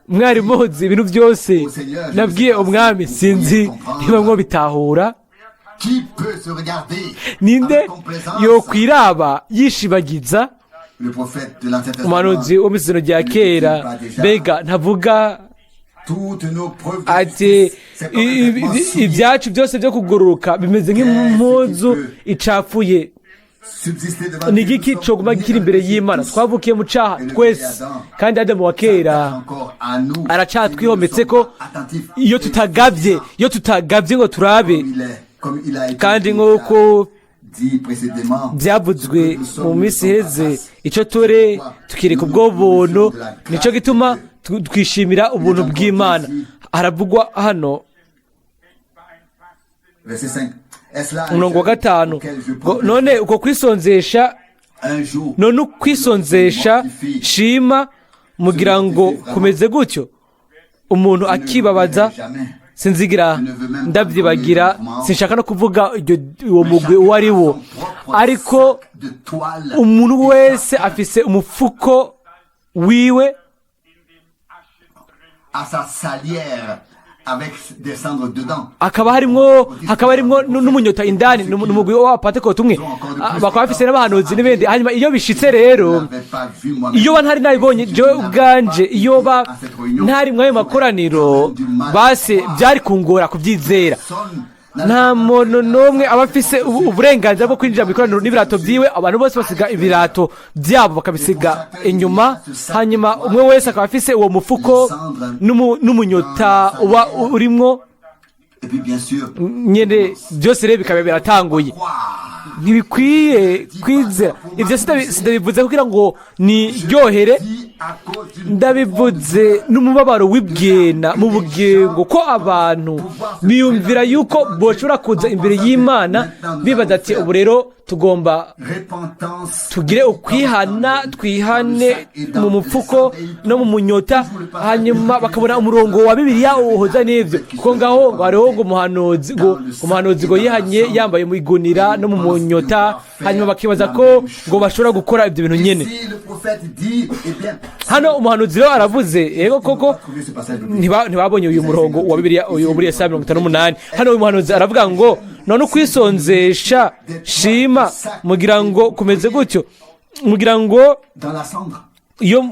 mwari muzi ibintu byose nabwiye umwami, sinzi niba mwo bitahura. Ninde yokwiraba yishibagiza? Umuhanuzi wo mu Isezerano rya Kera mbega ntavuga ati ibyacu byose byo kugororoka bimeze nk'impuzu icafuye? Ni igiki coguma kiri imbere y'Imana? Twavukiye mu caha twese, kandi Adamu wa kera aracatwihometse ko iyo tutagavye ngo turabe. Kandi nk'uko byavuzwe mu minsi iheze, icyo turi tukireka ubwo buntu, nicyo gituma twishimira ubuntu bw'Imana. Haravugwa hano umurongo wa 5, none uko kwisonzesha, none ukwisonzesha shima mugira ngo kumeze gutyo. Umuntu akibabaza, sinzigira ndabyibagira, sinshaka no kuvuga uwo mugwi uwo ari wo, ariko umuntu wese afise umufuko wiwe hakaba harimwo n'umunyota indani, n'umugwi w'abapantekote umwe, bakaba bafise n'abahanuzi n'ibindi. Hanyuma iyo bishitse rero, iyo ntari nabibonye jewe ubwanje, iyo ntari mwayo makoraniro, base byari kungora kubyizera. Nta muntu n'umwe aba afise uburenganzira bwo kwinjira mu ikoraniro n'ibirato byiwe. Abantu bose basiga ibirato byabo bakabisiga inyuma, hanyuma umwe wese akaba afise uwo mufuko n'umunyota uba urimwo nyene. Byose rero bikaba biratanguye. Ntibikwiye kwizera ibyo. Sindabivuze kugira ngo niryohere, ndabivuze n'umubabaro w'ibwena mu bugingo, ko abantu biyumvira yuko boshobora kuza imbere y'Imana bibaza ati, ubu rero tugomba tugire ukwihana, twihane mu mufuko no mu munyota. Hanyuma bakabona umurongo wa Bibiliya uhoza n'ibyo, kuko ngaho hariho ngo umuhanuzi ngo yihanye yambaye mu igunira no mu munyota, hanyuma bakibaza ko ngo bashobora gukora ibyo bintu nyene. Hano umuhanuzi rero aravuze, yego koko ntibabonye uyu murongo wa Bibiliya uyu muri Yesaya 58. Hano uyu muhanuzi aravuga ngo, none ukwisonzesha shima mugira ngo kumeze gutyo, mugira ngo iyo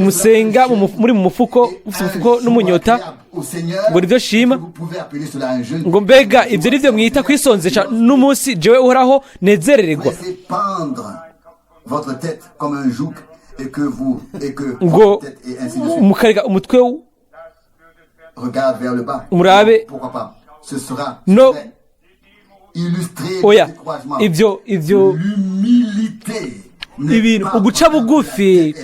musenga muri mu mufuko n'umunyota, ngo nibyo shima. Ngo mbega ibyo nibyo mwita kwisonzesha n'umunsi jewe uhoraho nezerererwa? Ngo mukareka umutwe murabe no oya, ibyo ibintu uguca bugufi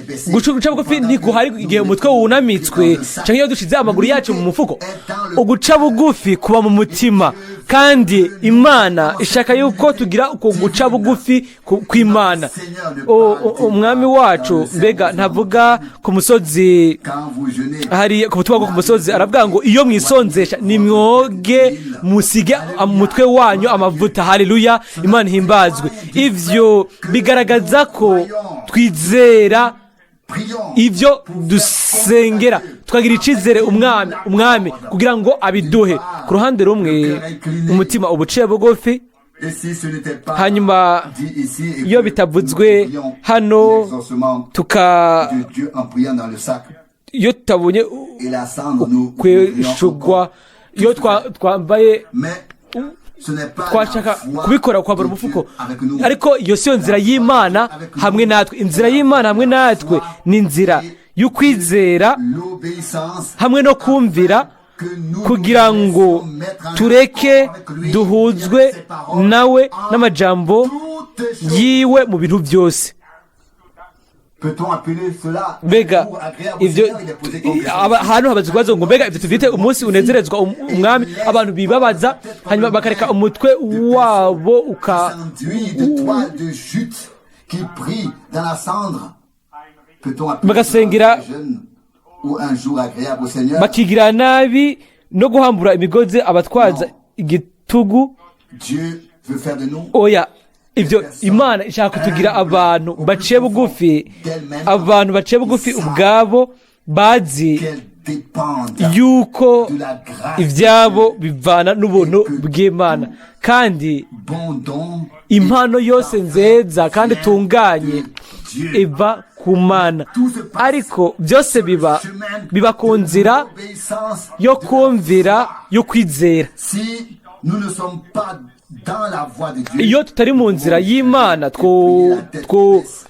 ntikuhari igihe umutwe wunamitswe cyangwa iyo dushize amaguru yacu mu mufuko. Uguca bugufi kuba mu mutima, kandi Imana ishaka yuko tugira uko guca bugufi kw'Imana. Umwami wacu mbega ntavuga ku musozi, hari ku butumwa bwo ku musozi aravuga ngo, iyo mwisonzesha nimwoge musige umutwe wanyu amavuta. Haleluya, Imana ihimbazwe. Ivyo bigaragaza ko twizera ibyo dusengera, tukagira icizere umwami kugira ngo abiduhe. Ku ruhande rumwe umutima ubuciye bugufi, hanyuma iyo bitavuzwe hano iyo tutabonye ukweshugwa, iyo twambaye twashaka kubikora kwambara umufuko, ariko iyo siyo nzira y'Imana hamwe natwe. Inzira y'Imana hamwe natwe ni inzira y'ukwizera hamwe no kumvira, kugira ngo tureke duhuzwe nawe n'amajambo yiwe mu bintu byose. Mbega ibyo ahantu habaza ibibazo ngo mbega ibyo tubyite umunsi unezerezwa umwami, abantu bibabaza hanyuma bakareka umutwe wabo bagasengera bakigira nabi no guhambura imigozi abatwaza igitugu. Oya, ibyo Imana ishaka kutugira abantu baciye bugufi, abantu baciye bugufi ubwabo bazi yuko ibyabo bivana n'ubuntu bw'Imana, kandi impano yose nziza kandi itunganye iva ku Mana, ariko byose biba ku nzira yo kumvira, yo kwizera. Iyo tutari mu nzira y'Imana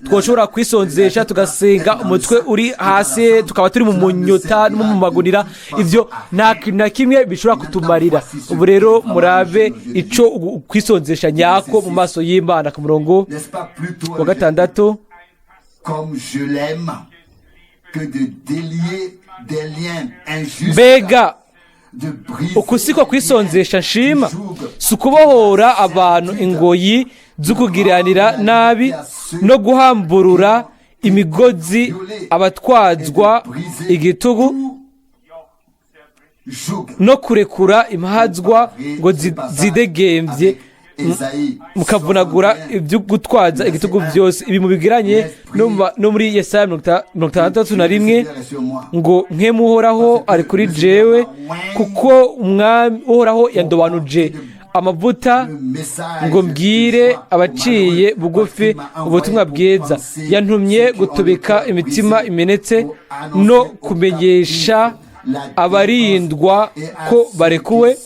twoshobora kwisonzesha tugasenga umutwe uri hasi, tukaba turi mu munyota no mu magunira. Ibyo nta kintu na kimwe bishobora kutumarira. Ubu rero murabe ico kwisonzesha nyako mu maso y'Imana ku murongo wa 6. Mbega ukusiko kwisonzesha nshima si ukubohora abantu ingoyi zo kugiranira nabi no guhamburura imigozi abatwazwa igitugu no kurekura imahazwa ngo zidegembye mukavunagura ibyo gutwaza igitugu byose. Ibi mubigiranye no muri Yesaya 61 ngo nk'Uhoraho ari kuri jewe, kuko umwami Uhoraho yandobanuje amavuta ngo mbwire abaciye bugufi ubutumwa bwiza, yantumye gutubika imitima imenetse no kumenyesha abarindwa ko barekuwe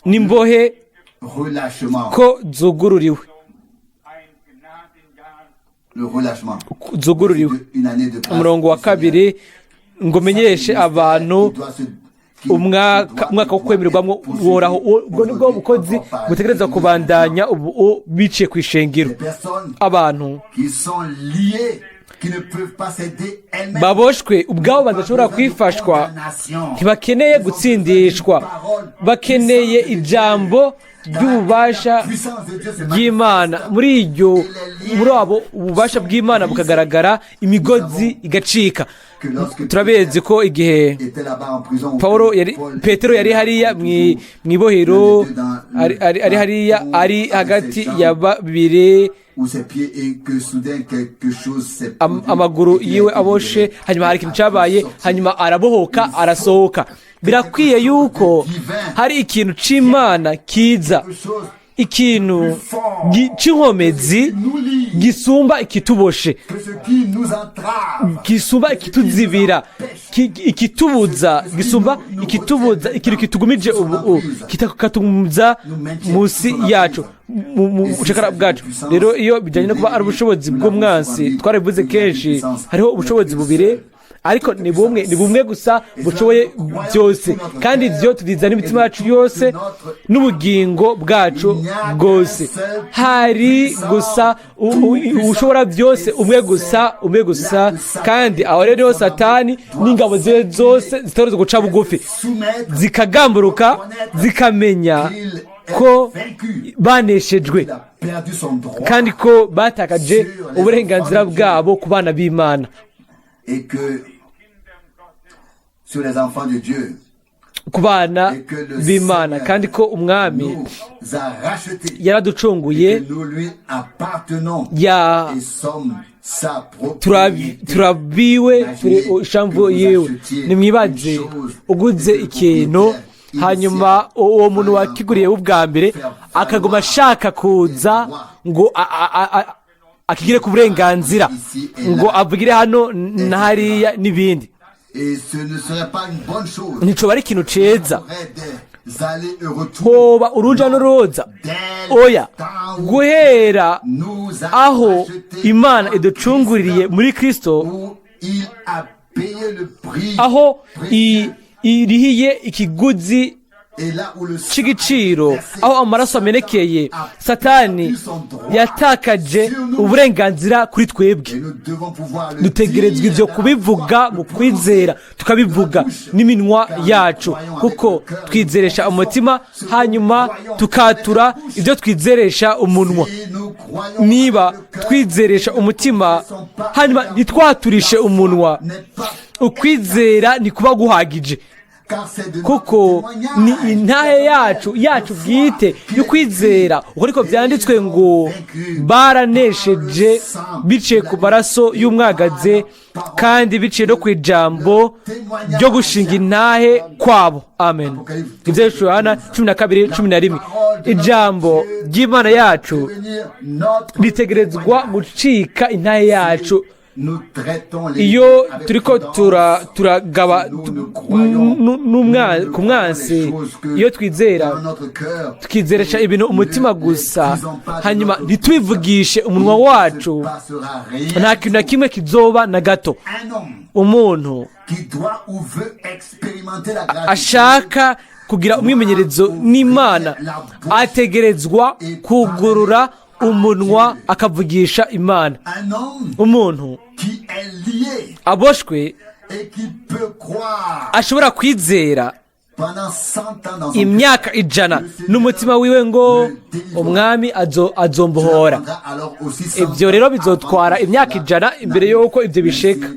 n'imbohe ko zugururiwe. Umurongo wa 2 ngo menyeshe abantu umwaka wo kwemererwamo Uhoraho. Ubwo nibwo bukozi butegereza kubandanya ubu biciye ku ishengero. Abantu baboshwe ubwabo badashobora kwifashwa, ntibakeneye gutsindishwa, bakeneye ijambo ry'ububasha bw'Imana. Muri abo ububasha bw'Imana bukagaragara, imigozi igacika. Turabezi ko igihe Petero yari hariya mw'ibohero, ari hariya ari hagati ya babiri, amaguru yiwe aboshe, hanyuma hari ikintu cyabaye, hanyuma arabohoka arasohoka. Birakwiye yuko hari ikintu c'Imana kiza, ikintu c'inkomezi gisumba ikituboshe, gisumba ikituzibira, ikitubuza, gisumba ikitubuza, ikintu kitugumije ubu kitakatumuza musi yacu mu bucakara bwacu. Rero iyo bijyanye no kuba ari ubushobozi bw'umwansi, twarabivuze kenshi, hariho ubushobozi bubiri, ariko ni bumwe gusa bushoboye byose, kandi ibyo tubiza n'imitima yacu yose n'ubugingo bwacu bwose. Hari gusa ushobora byose, umwe gusa, kandi aho rero Satani n'ingabo ze zose zitaroza guca bugufi, zikagamburuka, zikamenya ko baneshejwe kandi ko batakaje uburenganzira bwabo ku bana b'Imana. Ku bana b'Imana, kandi ko umwami yaraducunguye, turabiwe, turi ishamvu yiwe. Nimwibaze uguze ikintu, hanyuma uwo muntu wakiguriye ubwa mbere akaguma ashaka kuza ngo akigire ku burenganzira, ngo avugire hano na hariya n'ibindi. Ntico bari ikintu ceza hoba uruja n'uruza oya guhera aho Imana iducunguririye muri Kristo, aho irihiye ikiguzi cy'igiciro, aho amaraso amenekeye, Satani yatakaje uburenganzira kuri twebwe. Dutegerezwa ibyo kubivuga mu kwizera, tukabivuga n'iminwa yacu, kuko twizeresha umutima hanyuma tukatura ibyo twizeresha umunwa. Niba twizeresha umutima hanyuma ntitwaturishe umunwa, ukwizera ni kuba guhagije, kuko ni intahe yacu bwite y'ukwizera. Uko niko byanditswe ngo baranesheje biciye ku maraso y'umwagaze kandi biciye no ku ijambo ryo gushinga intahe kwabo. Amen. Ibyo Yohana 12:11. Ijambo ry'Imana yacu ritegerezwa gucika intahe yacu. Iyo turiko turagaba ku mwansi, iyo twizeresha ibintu umutima gusa, hanyuma ntitwivugishe umunwa wacu, nta kintu na kimwe kizoba na gato. Umuntu ashaka kugira umwimenyerezo n'Imana ategerezwa kugurura umunwa akavugisha Imana. Umuntu aboshwe ashobora kwizera imyaka 100 n'umutima wiwe ngo umwami azombohora. Ibyo rero bizotwara imyaka 100 imbere y'uko ibyo bisheka,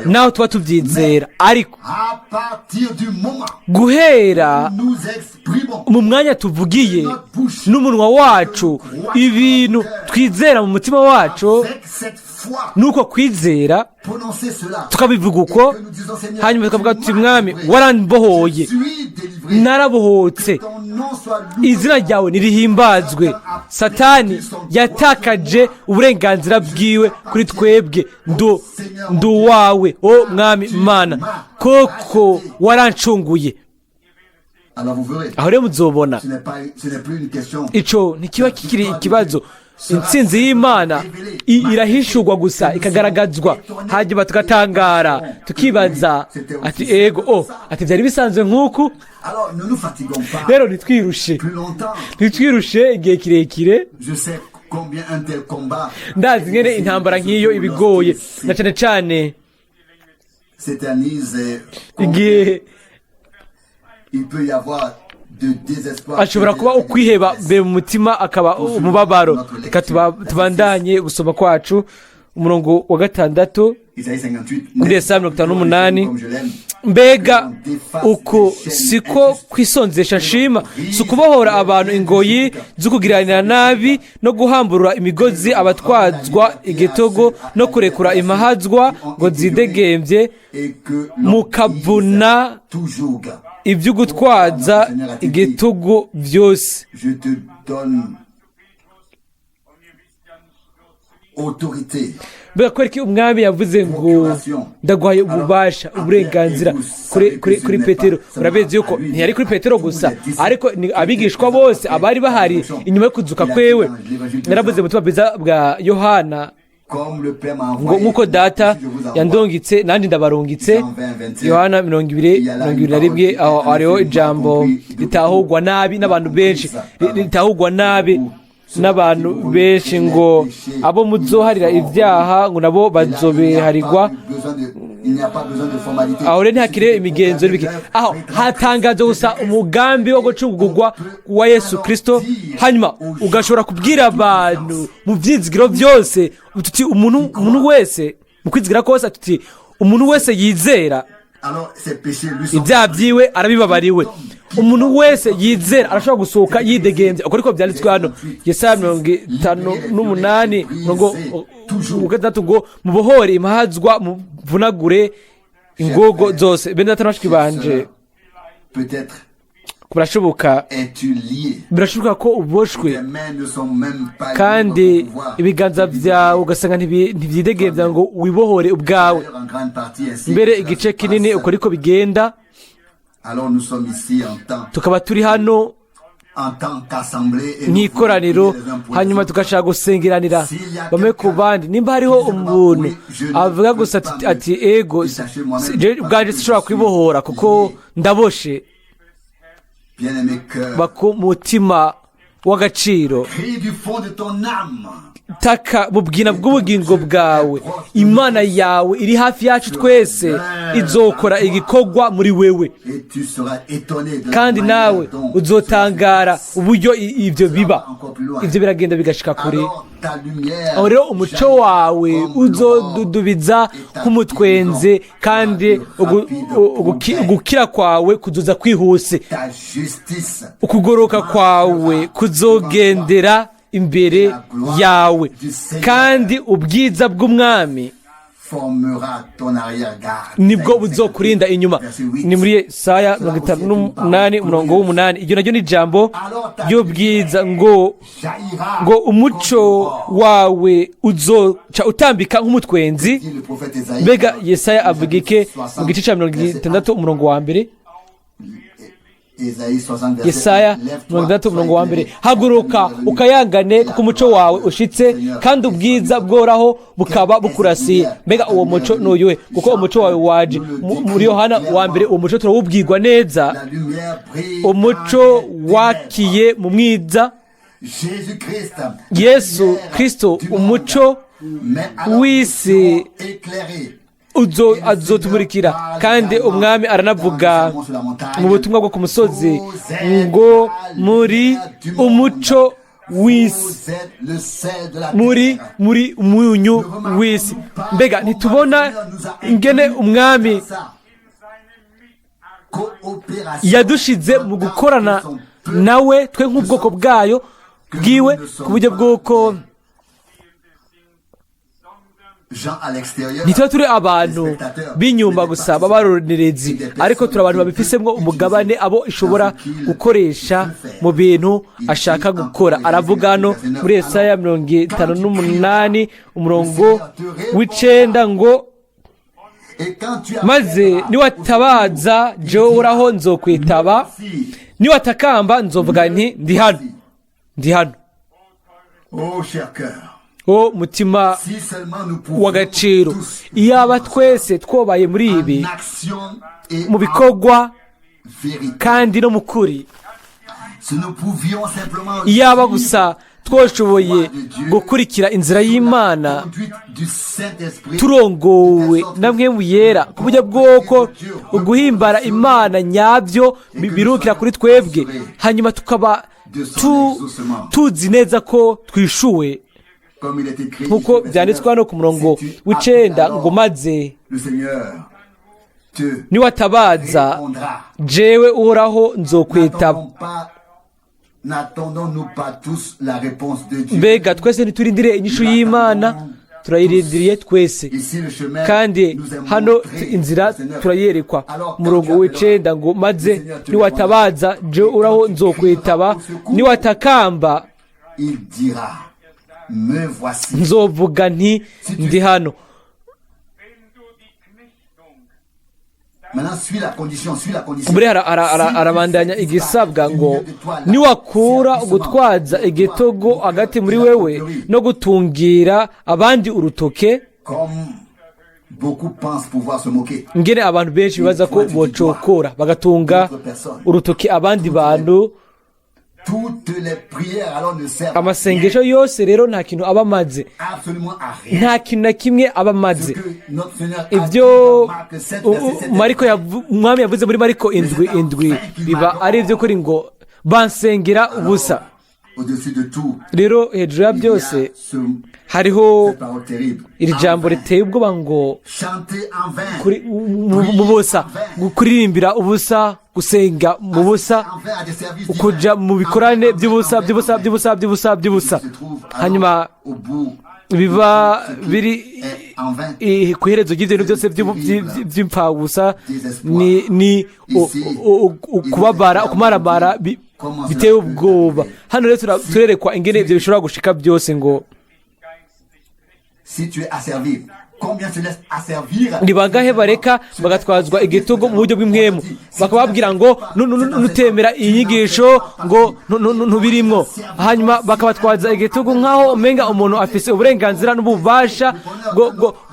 naho tuba tubyizera. Ariko guhera mu mwanya tuvugiye n'umunwa wacu ibintu twizera mu mutima wacu, nuko kwizera tukabivuga uko, hanyuma tukavuga tuti mwami warambohoye, narabohotse, izina ryawe nirihimbazwe. Satani yatakaje uburenganzira bwiwe kuri twebwe. Ndu wawe o mwami Imana, koko warancunguye. Aho rero muzobona ico ntikiba kikiri ikibazo. Intsinzi y'Imana irahishurwa gusa, ikagaragazwa, hanyuma tugatangara, tukibaza ati ego ati byari bisanzwe nk'uku. Rero ntitwirushe igihe kirekire. Ndazi ngene intambara nk'iyo ibigoye, na cyane cyane igihe ashobora kuba ukwiheba be mu mutima, akaba umubabaro. Reka tubandanye gusoma kwacu umurongo wa 6 muri Yesaya 58. Mbega uko siko kwisonzesha nshima, si ukubohora abantu ingoyi zo kugiranira nabi, no guhamburura imigozi abatwazwa igitogo, no kurekura imahazwa ngo zidegembye, mukavuna ibyo gutwaza igitugu byose. Mbega ko iki umwami yavuze ngo ndaguhaye ububasha, uburenganzira kuri Petero. Urabizi yuko ntiyari kuri Petero gusa, ariko abigishwa bose abari bahari inyuma yo kuzuka kwewe. Naravuze mu butumwa bwiza bwa Yohana ngo nk'uko data yandongitse nanjye ndabarungitse. Yohana 20:21. aho hariho ijambo ritahugwa nabi n'abantu benshi, ngo abo muzoharira ibyaha ngo nabo bazobiharirwa. Aho rero ntihakire imigenzo n'ibiki, aho hatangaje gusa umugambi wo gucungurwa wa Yesu Kristo. Hanyuma ugashobora kubwira abantu mu byizigiro byose tuti umuntu wese mu kwizigira kose, tuti umuntu wese yizera ibyaha byiwe arabibabariwe. Umuntu wese yizera arashobora gusohoka yidegembye. Uko ariko byanditswe hano Yesaya 58 ngo Gatandatu ngo mubohore imahazwa, muvunagure ingogo zose. Bene data bashiki banje, birashoboka ko uboshwe kandi ibiganza byawe ugasanga ntibyidegembya ngo wibohore ubwawe. Mbere igice kinini uko ariko bigenda. tukaba turi hano nk'ikoraniro, hanyuma tugashaka gusengeranira bamwe ku bandi. Nimba hariho umuntu avuga gusa ati ego bwanjye sinshobora kwibohora kuko ndaboshe, mutima w'agaciro, taka mu bwina bw'ubugingo bwawe, Imana yawe iri hafi yacu twese, izokora igikorwa muri wewe, kandi nawe uzotangara uburyo ibyo biba. Ibyo biragenda bigashika kure. Aho rero umuco wawe uzodudubiza nk'umutwenze, kandi ugukira kwawe kuzoza kwihuse, ukugoroka kwawe kuzogendera imbere yawe, kandi ubwiza bw'umwami nibwo buzokurinda inyuma. Ni muri Yesaya 58:8. Iryo naryo ni ijambo ry'ubwiza, ngo umuco wawe uzoca utambika nk'umutwenzi. Mbega Yesaya avuga iki mu gice cya 66:1? Yesaya 66:1, haguruka ukayangane kuko umuco wawe ushitse, kandi ubwiza bworaho bukaba bukurasiye. Mbega uwo muco n'uyuhe? Kuko umuco wawe waje. Muri Yohana 1 uwo muco turawubwirwa neza. Umuco wakiye mu mwiza, Yesu Kristo umuco w'isi azotumurikira. Kandi umwami aranavuga mu butumwa bwo ku musozi ngo muri umuco w'isi, muri umunyu w'isi. Mbega ntitubona ingene umwami yadushize mu gukorana nawe twe nk'ubwoko bwiwe, ku buryo bw'uko ntituba turi abantu b'inyumba gusa b'abarorerezi, ariko turi abantu babifisemo umugabane, abo ishobora gukoresha mu bintu ashaka gukora. Aravuga hano muri Yesaya 58:9 ngo maze niwatabaza jewe uraho nzokwitaba, niwatakamba nzovuga nti ndi hano. O mutima w'agaciro, iyaba twese twobaye muri ibi mu bikorwa kandi no mu kuri, iyaba gusa twashoboye gukurikira inzira y'Imana turongowe na Mwene Yera, ku buryo bw'uko uguhimbara Imana nyabyo birukira kuri twebwe, hanyuma tukaba tuzi neza ko twishuwe, nk'uko byanditswe hano ku murongo w'9 ngo maze niwatabaza jewe uhoraho nzokwitaba. Mbega twese ntiturindire inyishu y'Imana, turayirindiriye twese, kandi hano inzira turayerekwa. Umurongo w'9 ngo maze niwatabaza jewe uhoraho nzokwitaba, niwatakamba nzovuga nti ndi hano. Muri arabandanya igisabwa ngo niwakura ugutwaza igitogo hagati muri wewe no gutungira abandi urutoke. Ngene abantu benshi bibaza ko bocokora bagatunga urutoke abandi bantu. Amasengesho yose rero nta kintu aba amaze, nta kintu na kimwe aba amaze. Ibyo umwami yavuze muri Mariko 7 biba ari ibyo kuri ngo bansengera ubusa. Rero hejuru ya byose hariho iri jambo riteye ubwoba ngo mu busa, kuririmbira ubusa, gusenga mu busa, ukuja mu bikorane by'ubusa, hanyuma biba biri ku iherezo ry'ibintu byose by'impfabusa, ni kumaramara biteye ubwoba. Hano rero turerekwa ingene ibyo bishobora gushika byose, ngo ni bangahe bareka bagatwazwa igitugu mu buryo bw'imwemu bakababwira ngo nutemera iyi nyigisho ngo ntubirimwo, hanyuma bakabatwaza igitugu nk'aho umenga umuntu afise uburenganzira n'ububasha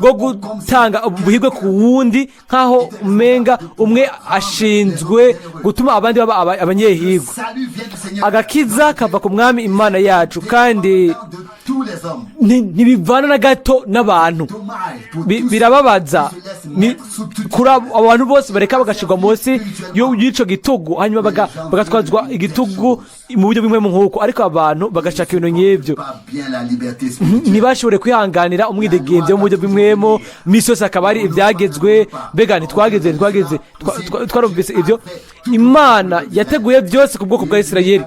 bwo gutanga ubuhigwe ku wundi, nk'aho umenga umwe ashinzwe gutuma abandi baba abanyehigwa. Agakiza kava ku mwami Imana yacu, kandi ntibivana na gato n'abantu. Birababaza kuri abantu bose bareka bagashirwa munsi y'ico gitugu, hanyuma bagatwazwa igitugu mu buryo bw'imwe nk'uko, ariko abantu bagashaka ibintu nk'ibyo ntibashobore kwihanganira umwidegemvyo mu buryo bw'imwemo. Misi yose akaba ari ibyagezwe, mbega ntitwageze twarumvise ibyo. Imana yateguye byose ku bwoko bwa Isirayeli,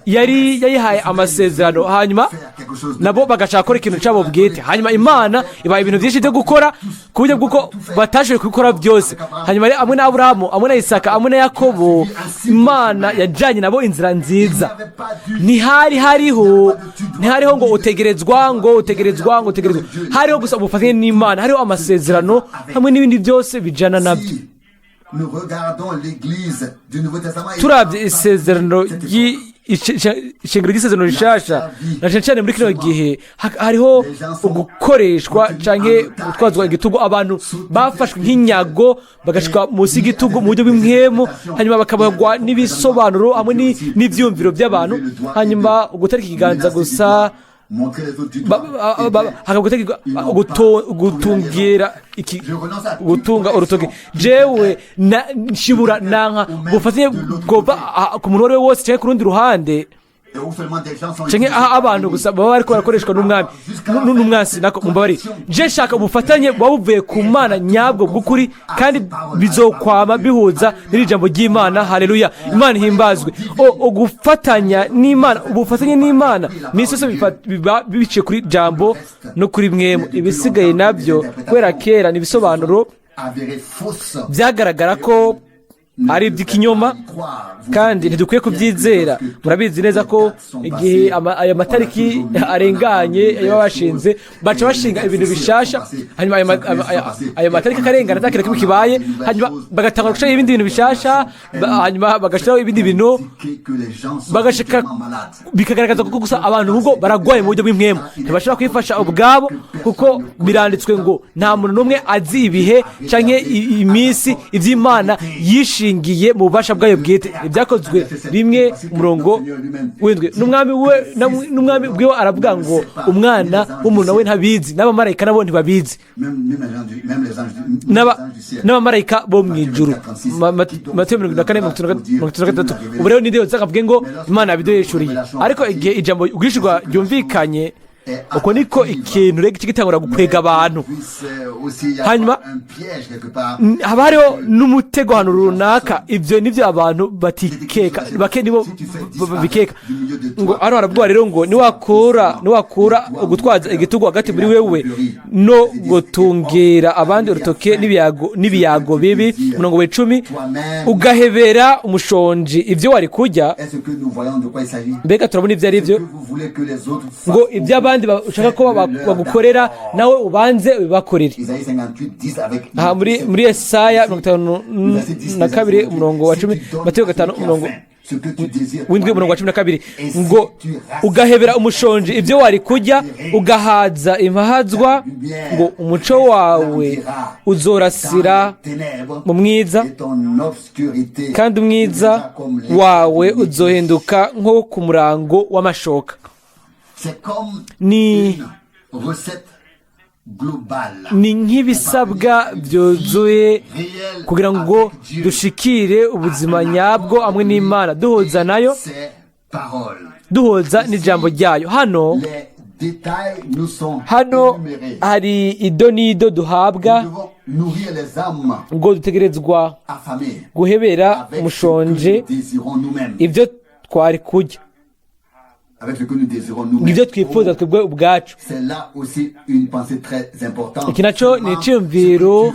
yari yayihaye amasezerano, hanyuma nabo bagashaka gukora ikintu cyabo bwite, hanyuma Imana ibaha ibintu byinshi byo gukora ku buryo bw'uko batashoboye kubikora byose. Hanyuma amwe na Aburahamu, amwe na Isaka, amwe na Yakobo, Imana yajanye nabo inzira nziza. Ntihariho ngo utegerezwa, hariho gusa ubufatanye n'Imana, hariho amasezerano hamwe n'ibindi byose bijana nabyo. Turabye isezerano ishingiro ry'isezerano rishasha, na cyane muri kino gihe hariho ugukoreshwa canke gutwazwa igitugu. Abantu bafashwe nk'inyago bagashika munsi y'igitugu mu buryo bw'imwemu, hanyuma bakabagwa n'ibisobanuro hamwe n'ivyumviro by'abantu, hanyuma ugutarika ikiganza gusa gutunga urutoke. Jewe nshibura nanka bufatanye bwova ku muntu wari we wose cyangwa ku rundi ruhande, canke abantu gusa baba bariko barakoreshwa n'umwansi. Nako mumbabari, je shaka ubufatanye buba buvuye ku Mana nyabwo bw'ukuri, kandi bizokwama bihuza n'iri jambo ry'Imana. Haleluya, Imana ihimbazwe. Ugufatanya n'Imana, ubufatanye n'Imana misi yose biba biciye kuri jambo no kuri mwemu. Ibisigaye nabyo kubera kera n'ibisobanuro byagaragara ko ari iby'ikinyoma, kandi ntidukwiye kubyizera. Murabizi neza ko igihe aya matariki arenganye ayo bashinze, baca bashinga ibintu bishasha, hanyuma aya matariki akarengana atakira kimwe kibaye, hanyuma bagatanga gushaka ibindi bintu bishasha, hanyuma bagashiraho ibindi bintu, bagashaka bikagaragaza ko gusa abantu ubwo baragwaye mu buryo bw'imwemu, ntibashobora kwifasha ubwabo, kuko biranditswe ngo nta muntu n'umwe azi ibihe canke iminsi ivy'Imana yishingiye mu bubasha bwayo bwite. Ibyakozwe rimwe umurongo w'indwi, n'umwami bwiwe aravuga ngo umwana w'umuntu we ntabizi, n'abamarayika nabo ntibabizi, n'abamarayika bo mu ijuru. Matayo 24:33. Ubu rero ninde yozavuge ngo Imana yabiduhishuriye? Ariko igihe ijambo ugurishirwa ryumvikanye, uko niko ikintu rege kigitangura gukwega abantu, hanyuma haba hariho n'umutego hano runaka. Ibyo nibyo abantu batikeka, bake nibo bikeka ngo hano harabwira rero ngo niwakura ugutwaza igitugu hagati muri wewe no gutungira abandi urutoke n'ibiyago bibi. 10 ugahebera umushonji ibyo wari kurya. Mbega turabona ibyo ari byo ngo iby'abandi ushaka ko bagukorera nawe ubanze ubibakorere. Aha muri Yesaya 52 umurongo wa 10, Matayo 5 umurongo w'indwi umurongo wa 12, ngo ugahebera umushonji ibyo wari kurya, ugahaza impahazwa, ngo umuco wawe uzorasira mu mwiza, kandi umwiza wawe uzohinduka nko ku murango w'amashoka. Ni nk'ibisabwa byuzuye kugira ngo dushikire ubuzima nyabwo hamwe n'Imana, duhuza nayo, duhuza n'ijambo ryayo. Hano hari idonido duhabwa ngo dutegerezwa guhebera umushonje ibyo twari kurya, ibyo twifuza twebwe ubwacu. Iki nacyo ni icyumviro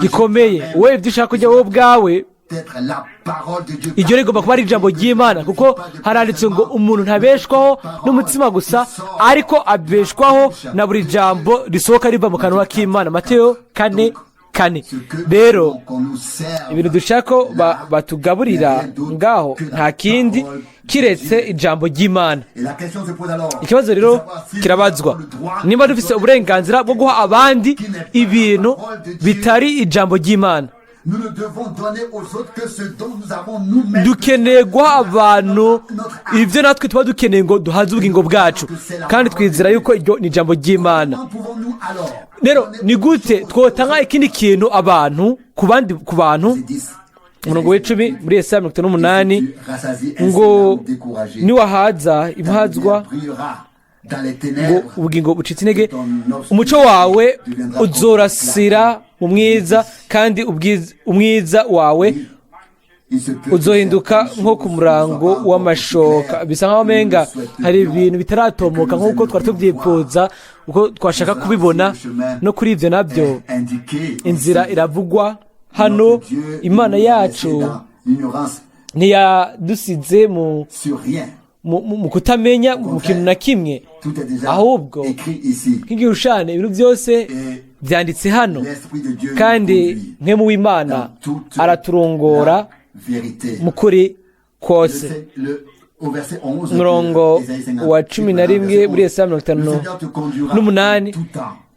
gikomeye. Wowe ibyo ushaka kujya wowe ubwawe, iryo rigomba kuba ari ijambo ry'Imana, kuko haranditse ngo umuntu ntabeshwaho n'umutima gusa, ariko abeshwaho na buri jambo risohoka riva mu kanwa k'Imana. Mateyo 4:4. Rero ibintu dushaka ko batugaburira ngaho nta kindi kiretse ijambo ry'Imana. Ikibazo rero kirabazwa, niba dufise uburenganzira bwo guha abandi ibintu bitari ijambo ry'Imana. Dukeneye guha abantu ibyo natwe tuba dukeneye ngo duhaze ubugingo bwacu, kandi twizera yuko iryo ni ijambo ry'Imana. Rero ni gute twotanga ikindi kintu abantu ku bantu? Umurongo w'icumi muri Yesaya 58 ngo niwahaza impazwa ngo ubugingo bucitse intege, umuco wawe uzorasira mu mwiza, kandi umwiza wawe uzohinduka nko ku murango w'amashoka. Bisa nk'aho menga hari ibintu bitaratomoka nk'uko twari tubyifuza, uko twashaka kubibona. No kuri ibyo nabyo inzira iravugwa hano. Imana yacu ntiyadusize mu kutamenya mu kintu na kimwe, ahubwo nk'igihushane ibintu byose byanditse hano, kandi Mwene w'Imana araturongora mu kuri kose. Umurongo wa 11 muri Yesaya 58,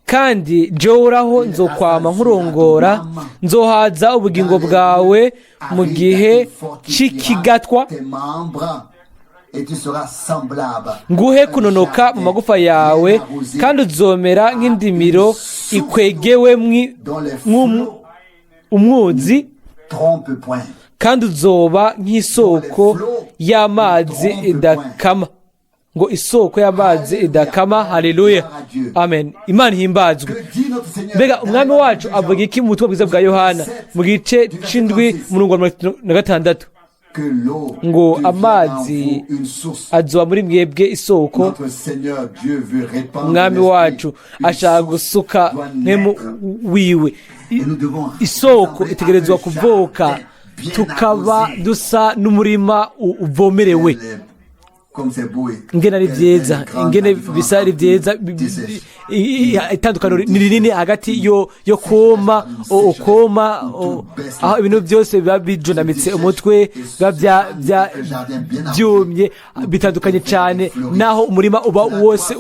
kandi jehoraho nzokwama nkurongora, nzohaza ubugingo bwawe mu gihe c'ikigatwa, nguhe kunonoka mu magufa yawe, kandi uzomera nk'indimiro ikwegewe umwuzi, kandi uzoba nk'isoko y'amazi idakama. Ngo isoko y'amazi idakama. Haleluya, amen. Imana ihimbazwe. Mbega umwami wacu avuga iki mu butumwa bwiza bwa Yohana mu gice c'indwi umurongo wa 6? Ngo amazi azoba muri mwebwe isoko. Umwami wacu ashaka gusuka Mwene wiwe. Isoko itegerezwa kuvuka, tukaba dusa n'umurima uvomerewe. Ingene ari byiza, ingene bisa ari byiza. Itandukaniro ni rinini hagati yo koma aho ibintu byose biba bijunamitse umutwe, biba byumye, bitandukanye cyane naho umurima uba wose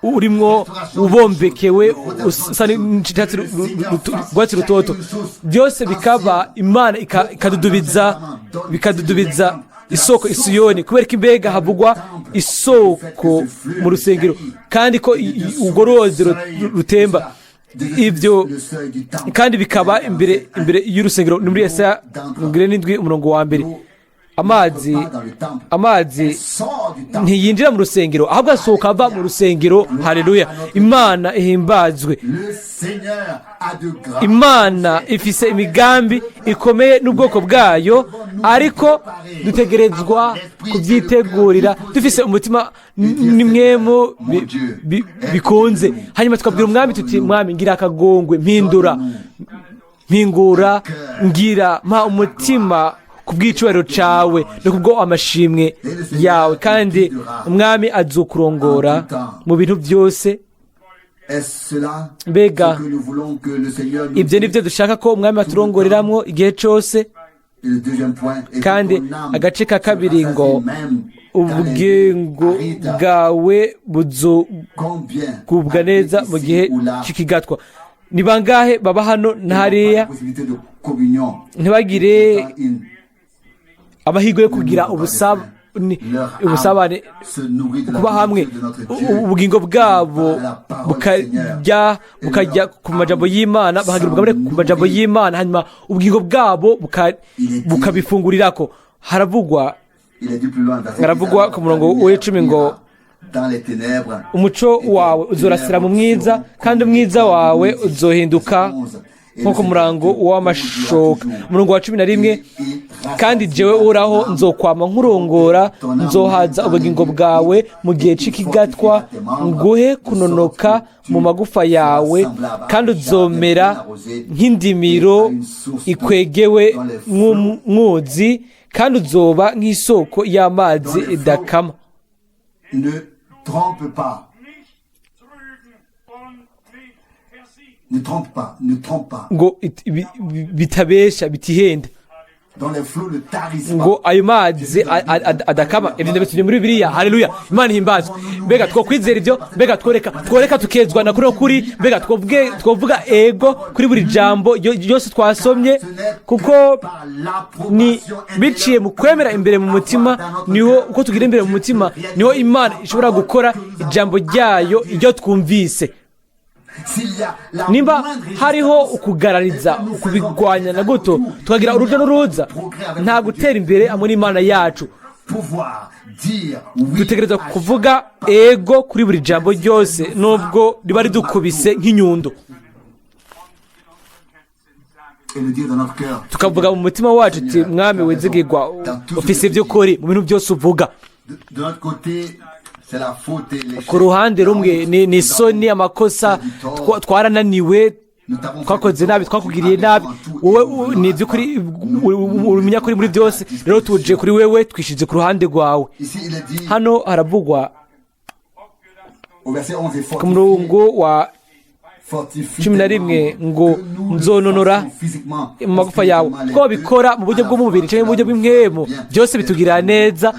urimwo ubombekewe usa n'icatsi rwatsi rutoto. Byose bikaba Imana bikadudubiza isoko Isiyoni, kubera ko imbega havugwa isoko mu rusengero, kandi ko urwo ruzi rutemba. Ibyo kandi bikaba imbere y'urusengero. Ni muri Yesaya 7 umurongo wa 1. Amazi ntiyinjira mu rusengero, ahubwo asohoka ava mu rusengero. Haleluya, Imana ihimbazwe. Imana ifise imigambi ikomeye n'ubwoko bwayo, ariko dutegerezwa kubyitegurira dufise umutima n'imwemu bikunze. Hanyuma tukabwira umwami tuti, mwami ngira akagongwe, mpingura, ngira mpa umutima kubw'icubahiro cawe no kubwo amashimwe yawe, kandi umwami azokurongora mu bintu byose. Mbega ibyo ni byo dushaka ko umwami aturongoreramwo igihe cyose. Kandi agace ka kabiri ngo ubugingo bwawe buzogubwa neza mu gihe c'ikigatwa. Ni bangahe baba hano na hariya ntibagire amahirwe yo kugira ubusabane, kuba hamwe, ubugingo bwabo bukajya ku majambo y'Imana, bahagira ubugabane ku majambo y'Imana, hanyuma ubugingo bwabo bukabifungurirako. Haravugwa ku murongo w'10 ngo umuco wawe uzorasira mu mwiza, kandi umwiza wawe uzohinduka nko ku murango w'amashoka. Umurongo wa 11, kandi jewe uraho nzokwama nkurongora, nzohaza ubugingo bwawe mu gihe c'ikigatwa, nguhe kunonoka mu magufa yawe, kandi uzomera nk'indimiro ikwegewe nk'umwuzi, kandi uzoba nk'isoko y'amazi idakama. Ne trompe pas. Ne trompe pas, ne trompe pas. Ngo bitabesha, bitihenda. Dans les flots ne tarissent ngo pas. ayo mazi adakama. Ibyo ndabituye muri Bibiliya. Haleluya, Imana ihimbazwe. Mbega twokwizera ibyo, mbega tworeka tukezwa na kuri, mbega twovuga ego kuri buri jambo yose twasomye, kuko ni biciye mu kwemera imbere mu mutima, niho uko tugira imbere mu mutima niho Imana ishobora gukora ijambo ryayo iryo twumvise. Nimba hariho ukugarariza, ukubigwanya na guto, tukagira uruja n'uruza, nta gutera imbere hamwe n'Imana yacu. Dutegereza kuvuga ego kuri buri jambo ryose, nubwo riba ridukubise nk'inyundo, tukavuga mu mutima wacu ati mwami wizigirwa, ufise ivy'ukuri mu bintu byose uvuga. Ku ruhande rumwe ni isoni, amakosa, twarananiwe, twakoze nabi, twakugiriye nabi, wowe ni iby'ukuri, umenya kuri muri byose, rero tuje kuri wewe, twishize ku ruhande rwawe. Hano haravugwa ku murongo wa 11 ngo nzononora mu magufa yawe. Twabikora mu buryo bw'umubiri cyangwa mu buryo bw'impwemu, byose bitugirira neza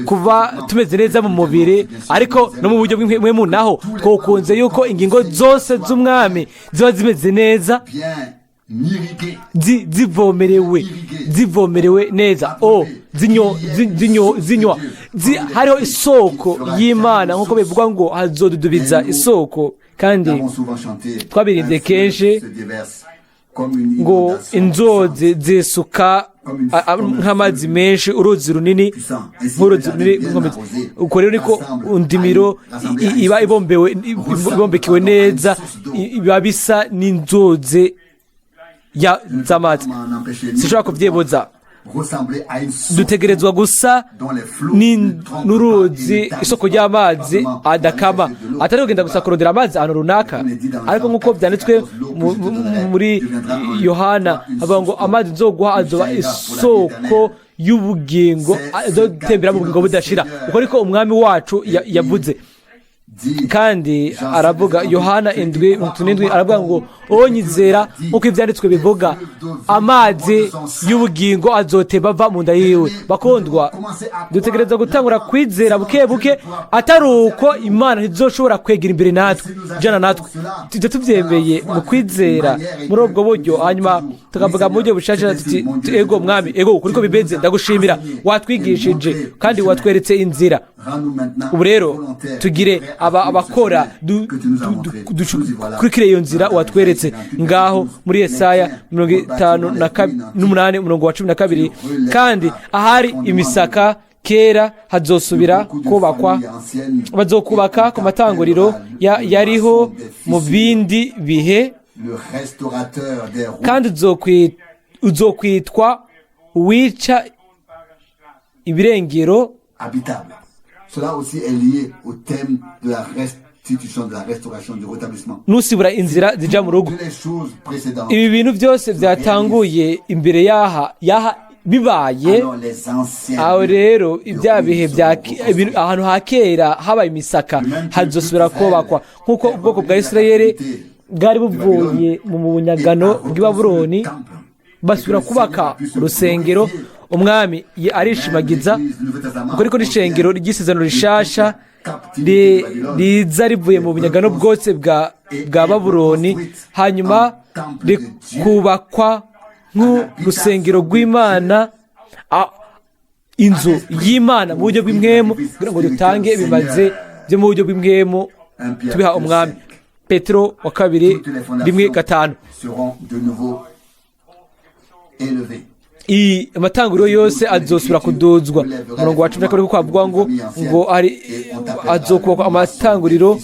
kuba tumeze neza mu mubiri, ariko no mu buryo bw'impwemu naho twokunze yuko ingingo zose z'umwami ziba zimeze neza, zivomerewe neza, zinywa, hariho isoko y'Imana, nk'uko bivuga ngo hazodudubiza isoko. Kandi twabirinde kenshi ngo inzozi zisuka nk'amazi menshi, uruzi runini nk'uruzi runini. Uko rero niko indimiro iba ibombekewe neza, biba bisa n'inzozi z'amazi. Sinshobora kubyibuza. Dutegerezwa gusa n'uruzi, isoko ry'amazi adakama, atari kugenda gusa kurondera amazi ahantu runaka, ariko nk'uko byanditswe muri Yohana havuga ngo amazi nzoguha azoba isoko y'ubugingo, azotembera mu bugingo budashira. Uko ariko umwami wacu yavuze. Kandi aravuga Yohana 7:7 aravuga ngo onyizera uko ibyanditswe bivuga, amazi y'ubugingo azotemba ava mu nda yiwe. Bakondwa, dutegereza gutangura kwizera buke buke, atari uko Imana ntizoshobora kwegera imbere natwe, jana natwe tujye tubyemeye mu kwizera muri ubwo buryo, hanyuma tukavuga mu buryo bushasha tuti ego mwami, ego kuriko bibeze, ndagushimira, watwigishije kandi watweretse inzira. Ubu rero tugire abakora kurikira iyo nzira watweretse ngaho muri Yesaya 58:12. Kandi ahari imisaka kera hazosubira kubakwa, bazokubaka ku matanguriro yariho mu bindi bihe, kandi uzokwitwa uwica ibirengero. Cela aussi est lié au thème de la restitution, de la restauration, du rétablissement. Nusibura inzira zija mu rugo. Ibi bintu byose byatanguye imbere yaha bibaye. Aho rero ibya bihe ahantu hakera habaye imisaka hazosubira kubakwa, nk'uko ubwoko bwa Isirayeli bwari buvuye mu bunyagano bw'i Babuloni, basubira kubaka urusengero. Umwami arishimagiza, kuko ariko n'ishengero ry'isezerano rishasha riza rivuye mu bunyagano bwose bwa Babuloni, hanyuma rikubakwa nk'urusengero rw'Imana, inzu y'Imana mu buryo bw'impwemu, kugira ngo dutange ibimaze byo mu buryo bw'impwemu tubiha umwami. Petero 2:1-5. Amatanguriro yose azosubira kuduzwa. Umurongo wa 12 kuko avuga ngo ari azokubakwa amatanguriro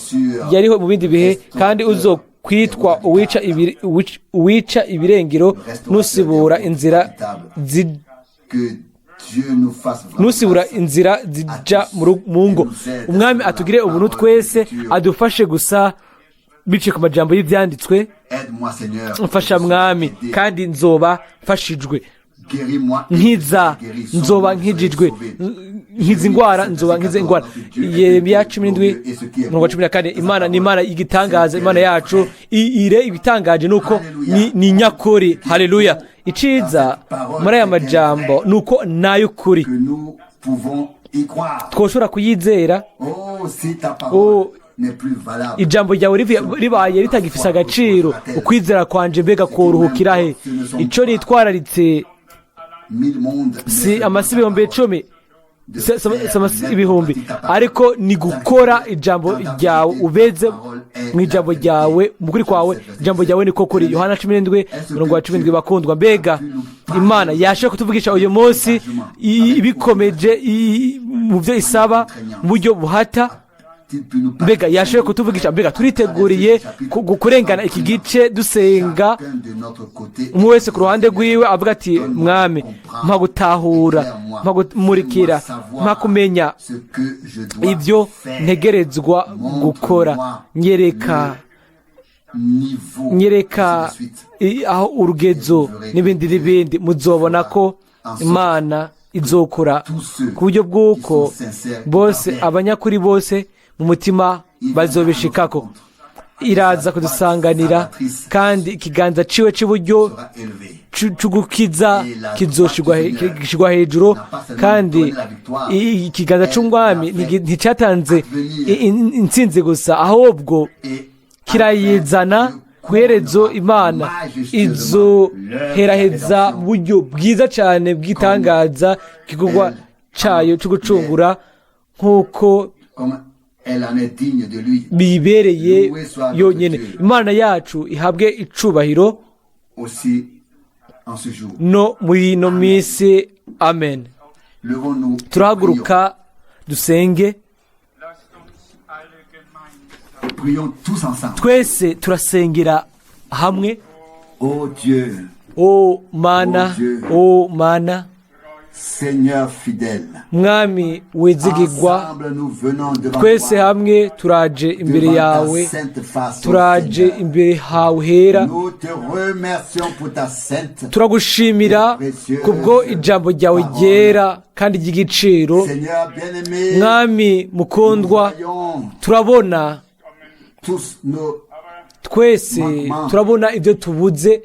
yariho mu bindi bihe, kandi uzokwitwa uwica ibirengero, nusibura inzira ntusibura inzira zijya mu ngo. Umwami atugire ubuntu twese, adufashe gusa biciye ku majambo y'ibyanditswe. Mfasha mwami kandi nzoba mfashijwe, nkiza nzoba nkijijwe, nkiza indwara nzoba nkiza indwara. Yeremiya 17:14. Imana ni Imana y'igitangaza, Imana yacu ire ibitangaje nuko ni nyakuri. Haleluya. Iciza muri aya majambo nuko nayo kuri twoshobora kuyizera. Ijambo ryawe ribaye ritagifise agaciro, ukwizera kwanje mbega koruhukira he? Ico nitwararitse si amasibi 10,000 ibihumbi, ariko ni gukora ijambo ryawe, ubeze mu ijambo ryawe, mukuri kwawe ijambo ryawe niko kuri. Yohana 17:17. Bakundwa, mbega Imana yashaka kutuvugisha uyu munsi ibikomeje mu byo isaba mu buryo buhata. Mbega yashoboye kutuvugisha, mbega turiteguriye kurengana iki gice dusenga, umwe wese ku ruhande rwiwe avuga ati mwami mpa gutahura, mpa kumurikira, mpa kumenya ibyo ntegerezwa gukora. Nyereka aho urugezo n'ibindi muzobona ko Imana izokora ku buryo bw'uko bose abanyakuri bose mu mutima bazobishikako. Iraza kudusanganira kandi ikiganza ciwe cy'iburyo cy'ugukiza kizoshigwa hejuru, kandi ikiganza c'umwami nticyatanze intsinzi gusa, ahubwo kirayizana kuherezo. Imana izoheraheza mu buryo bwiza cyane bw'itangaza igikorwa cayo cyo gucungura nk'uko bibereye yonyine. Imana yacu ihabwe icubahiro no muri ino minsi. Amen. Turahaguruka dusenge. Twese turasengera hamwe. O Mana, o Mana, Seigneur fidèle, mwami wizigirwa, twese hamwe turaje imbere yawe, turaje imbere hawe hera. Turagushimira kubwo ijambo ryawe ryera kandi ry'igiciro. Mwami mukundwa, turabona twese turabona ibyo tubuze,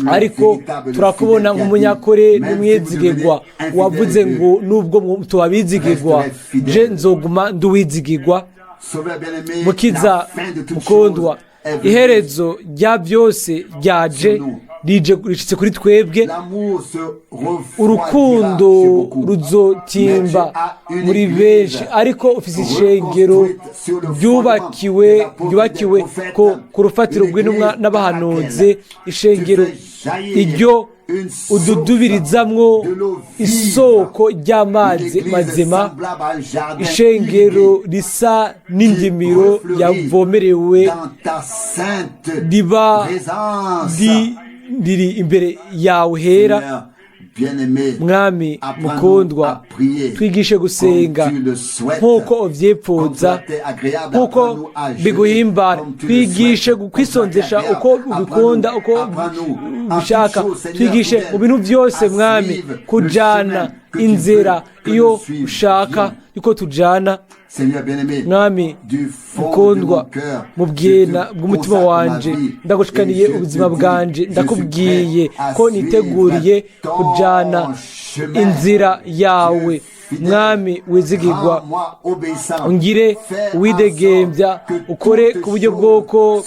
ariko turakubona nk'umunyakore n'umwizigirwa wavuze ngo nubwo tubabizigirwa je nzoguma nduwizigirwa. Mukiza mukundwa, iherezo rya byose ryaje rishitse kuri twebwe. Urukundo ruzotimba muri benshi, ariko ufise ishengero ryubakiwe ku rufatiro rw'intumwa n'abahanuzi, ishengero iryo ududubirizamwo isoko ry'amazi mazima, ishengero risa n'indimiro yavomerewe riba riri imbere yawe hera. Mwami mukundwa, twigishe gusenga nk'uko uvyipfuza, nk'uko biguhimbara. Twigishe kwisonzesha uko ubikunda, uko ubishaka. Twigishe mu bintu byose mwami kujana inzira iyo ushaka yuko tujana. Mwami mukundwa, mu bwena bw'umutima wanje ndagushikaniye ubuzima bwanje, ndakubwiye ko niteguriye kujana inzira yawe. Mwami wizigirwa, ungire uwidegembya, ukore ku buryo bwoko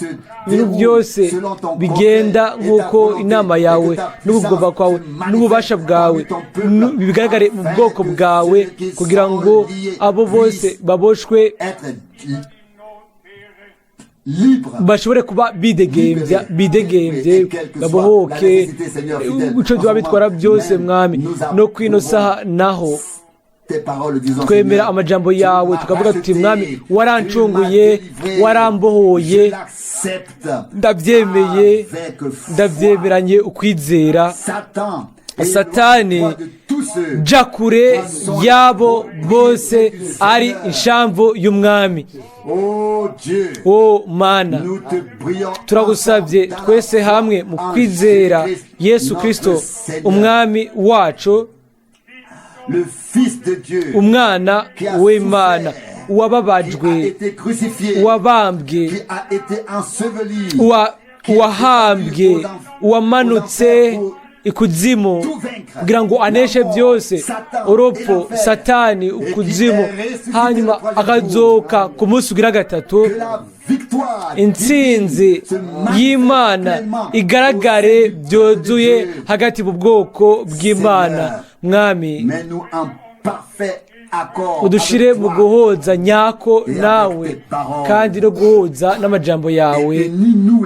ibintu byose bigenda nk'uko inama yawe n'ubugomba kwawe n'ububasha bwawe bigaragare mu bwoko bwawe, kugira ngo abo bose baboshwe bashobore kuba bidegembye babohoke. Ico tuba bitwara byose mwami, no kwino saha naho twemera amajambo yawe tukavuga tuti mwami warancunguye, warambohoye, ndabyemeye ndabyemeranye ukwizera satani jya kure y'abo bose ari inshamvu y'umwami. o mana turagusabye twese hamwe mu kwizera Yesu Kristo umwami wacu, umwana w'Imana wababajwe, wabambwe, wahambwe, wamanutse ikuzimu kugira ngo aneshe byose, urupfu, satani, ukuzimu, hanyuma akazoka ku munsi ugira gatatu. intsinzi y'Imana igaragare byuzuye hagati mu bwoko bw'Imana. Mwami, udushire mu guhuza nyako nawe kandi no guhuza n'amajambo yawe,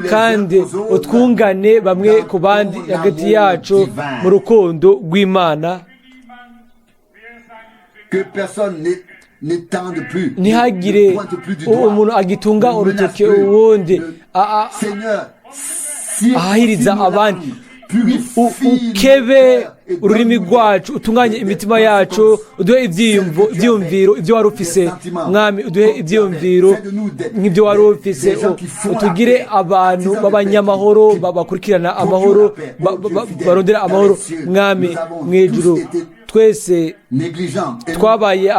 kandi utwungane bamwe ku bandi hagati yacu mu rukundo rw'Imana. ntihagire umuntu agitunga urutoke uwundi ahahiriza abandi. ukebe ururimi rwacu, utunganye imitima yacu, uduhe ibyiyumviro ibyo wari ufise. Mwami, uduhe ibyiyumviro nk'ibyo wari ufise, utugire abantu b'abanyamahoro bakurikirana amahoro, barondera amahoro. Mwami mw'ijuru, twese twabaye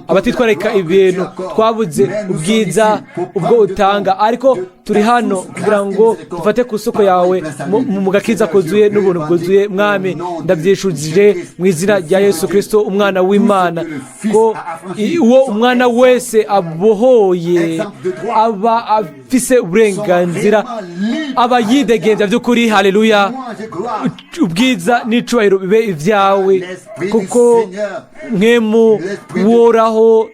abatitwararika ibintu, twabuze ubwiza ubwo utanga, ariko turi hano kugira ngo dufate ku isoko yawe mu gakiza kuzuye n'ubuntu bwuzuye. Mwami, ndabyishujije mu izina rya Yesu Kristo umwana w'Imana, ko uwo umwana wese abohoye aba afise uburenganzira, aba yidegenza by'ukuri. Haleluya! ubwiza n'icubahiro bibe ibyawe, kuko mwemu woraho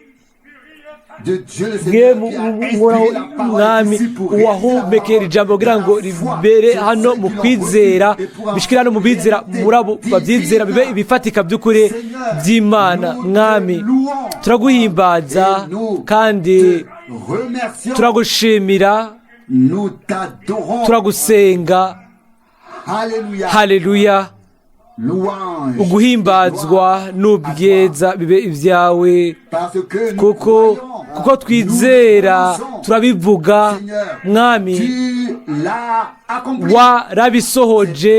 mwami wahumekera ijambo kugira ngo ribere hano mu kwizera, bishikira hano mu bizera, muri abo babyizera bibe ibifatika by'ukuri by'Imana. Mwami, turaguhimbaza kandi turagushimira, turagusenga. Haleluya! uguhimbazwa n'ubwiza bibe ibyawe, kuko twizera turabivuga. Mwami, warabisohoje,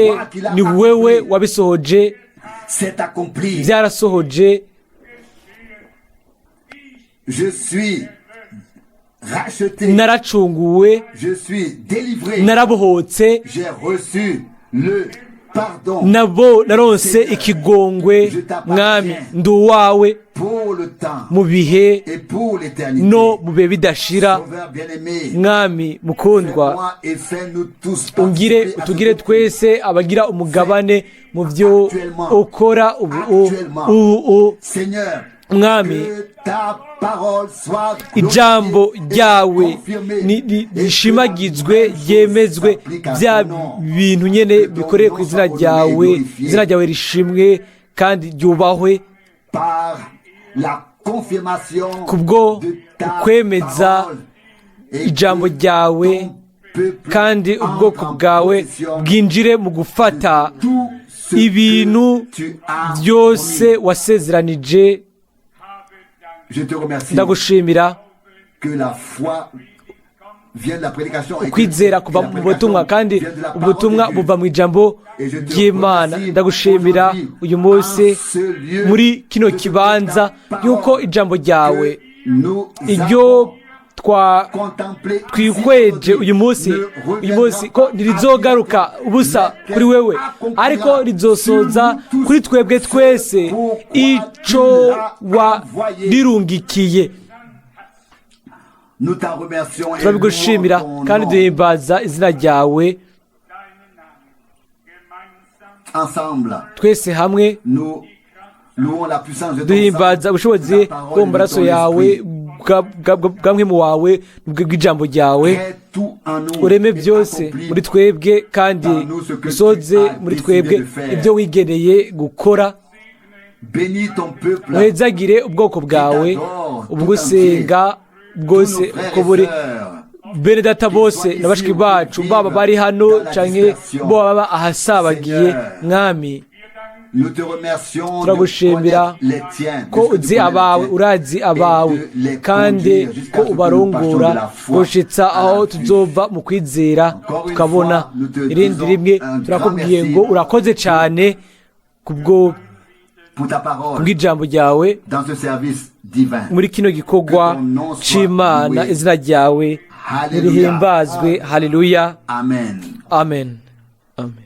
ni wewe wabisohoje, byarasohoje. naracunguwe, narabohotse, naronse ikigongwe. Mwami, ndi uwawe mu bihe no mu bihe bidashira. Mwami mukundwa, utugire twese abagira umugabane mu byo ukora ubu. Mwami, ijambo ryawe rishimagizwe, ryemezwe, bya bintu nyene bikoreye ku izina ryawe. Izina ryawe rishimwe kandi ryubahwe, kubwo kwemeza ijambo ryawe, kandi ubwoko bwawe bwinjire mu gufata ibintu byose wasezeranije. ndagushimira ukwizera kuva mu butumwa, kandi ubutumwa buva mu ijambo ry'Imana. ndagushimira uyu munsi muri kino kibanza yuko ijambo ryawe iryo twihweje uyu munsi ko ntirizogaruka ubusa kuri wewe, ariko rizosoza kuri twebwe twese ico warirungikiye. turabigushimira kandi duhimbaza izina ryawe. twese hamwe duhimbaza ubushobozi bwo mu maraso yawe, bwamwe mu wawe bw'ijambo ryawe. ureme byose muri twebwe, kandi usoze muri twebwe ibyo wigeneye gukora. uhezagire ubwoko bwawe ubwo usenga bwose uko buri. bene data bose na bashiki bacu baba bari hano canke bo baba ahasabagiye mwami turagushimira ko uzi abawe urazi abawe kandi ko ubarongora gushitsa aho tuzova mu kwizera tukabona irindi rimwe turakubwiye ngo urakoze cyane kubw'ijambo ryawe muri kino gikorwa c'Imana. izina ryawe nirihimbazwe. haleluya, amen, amen.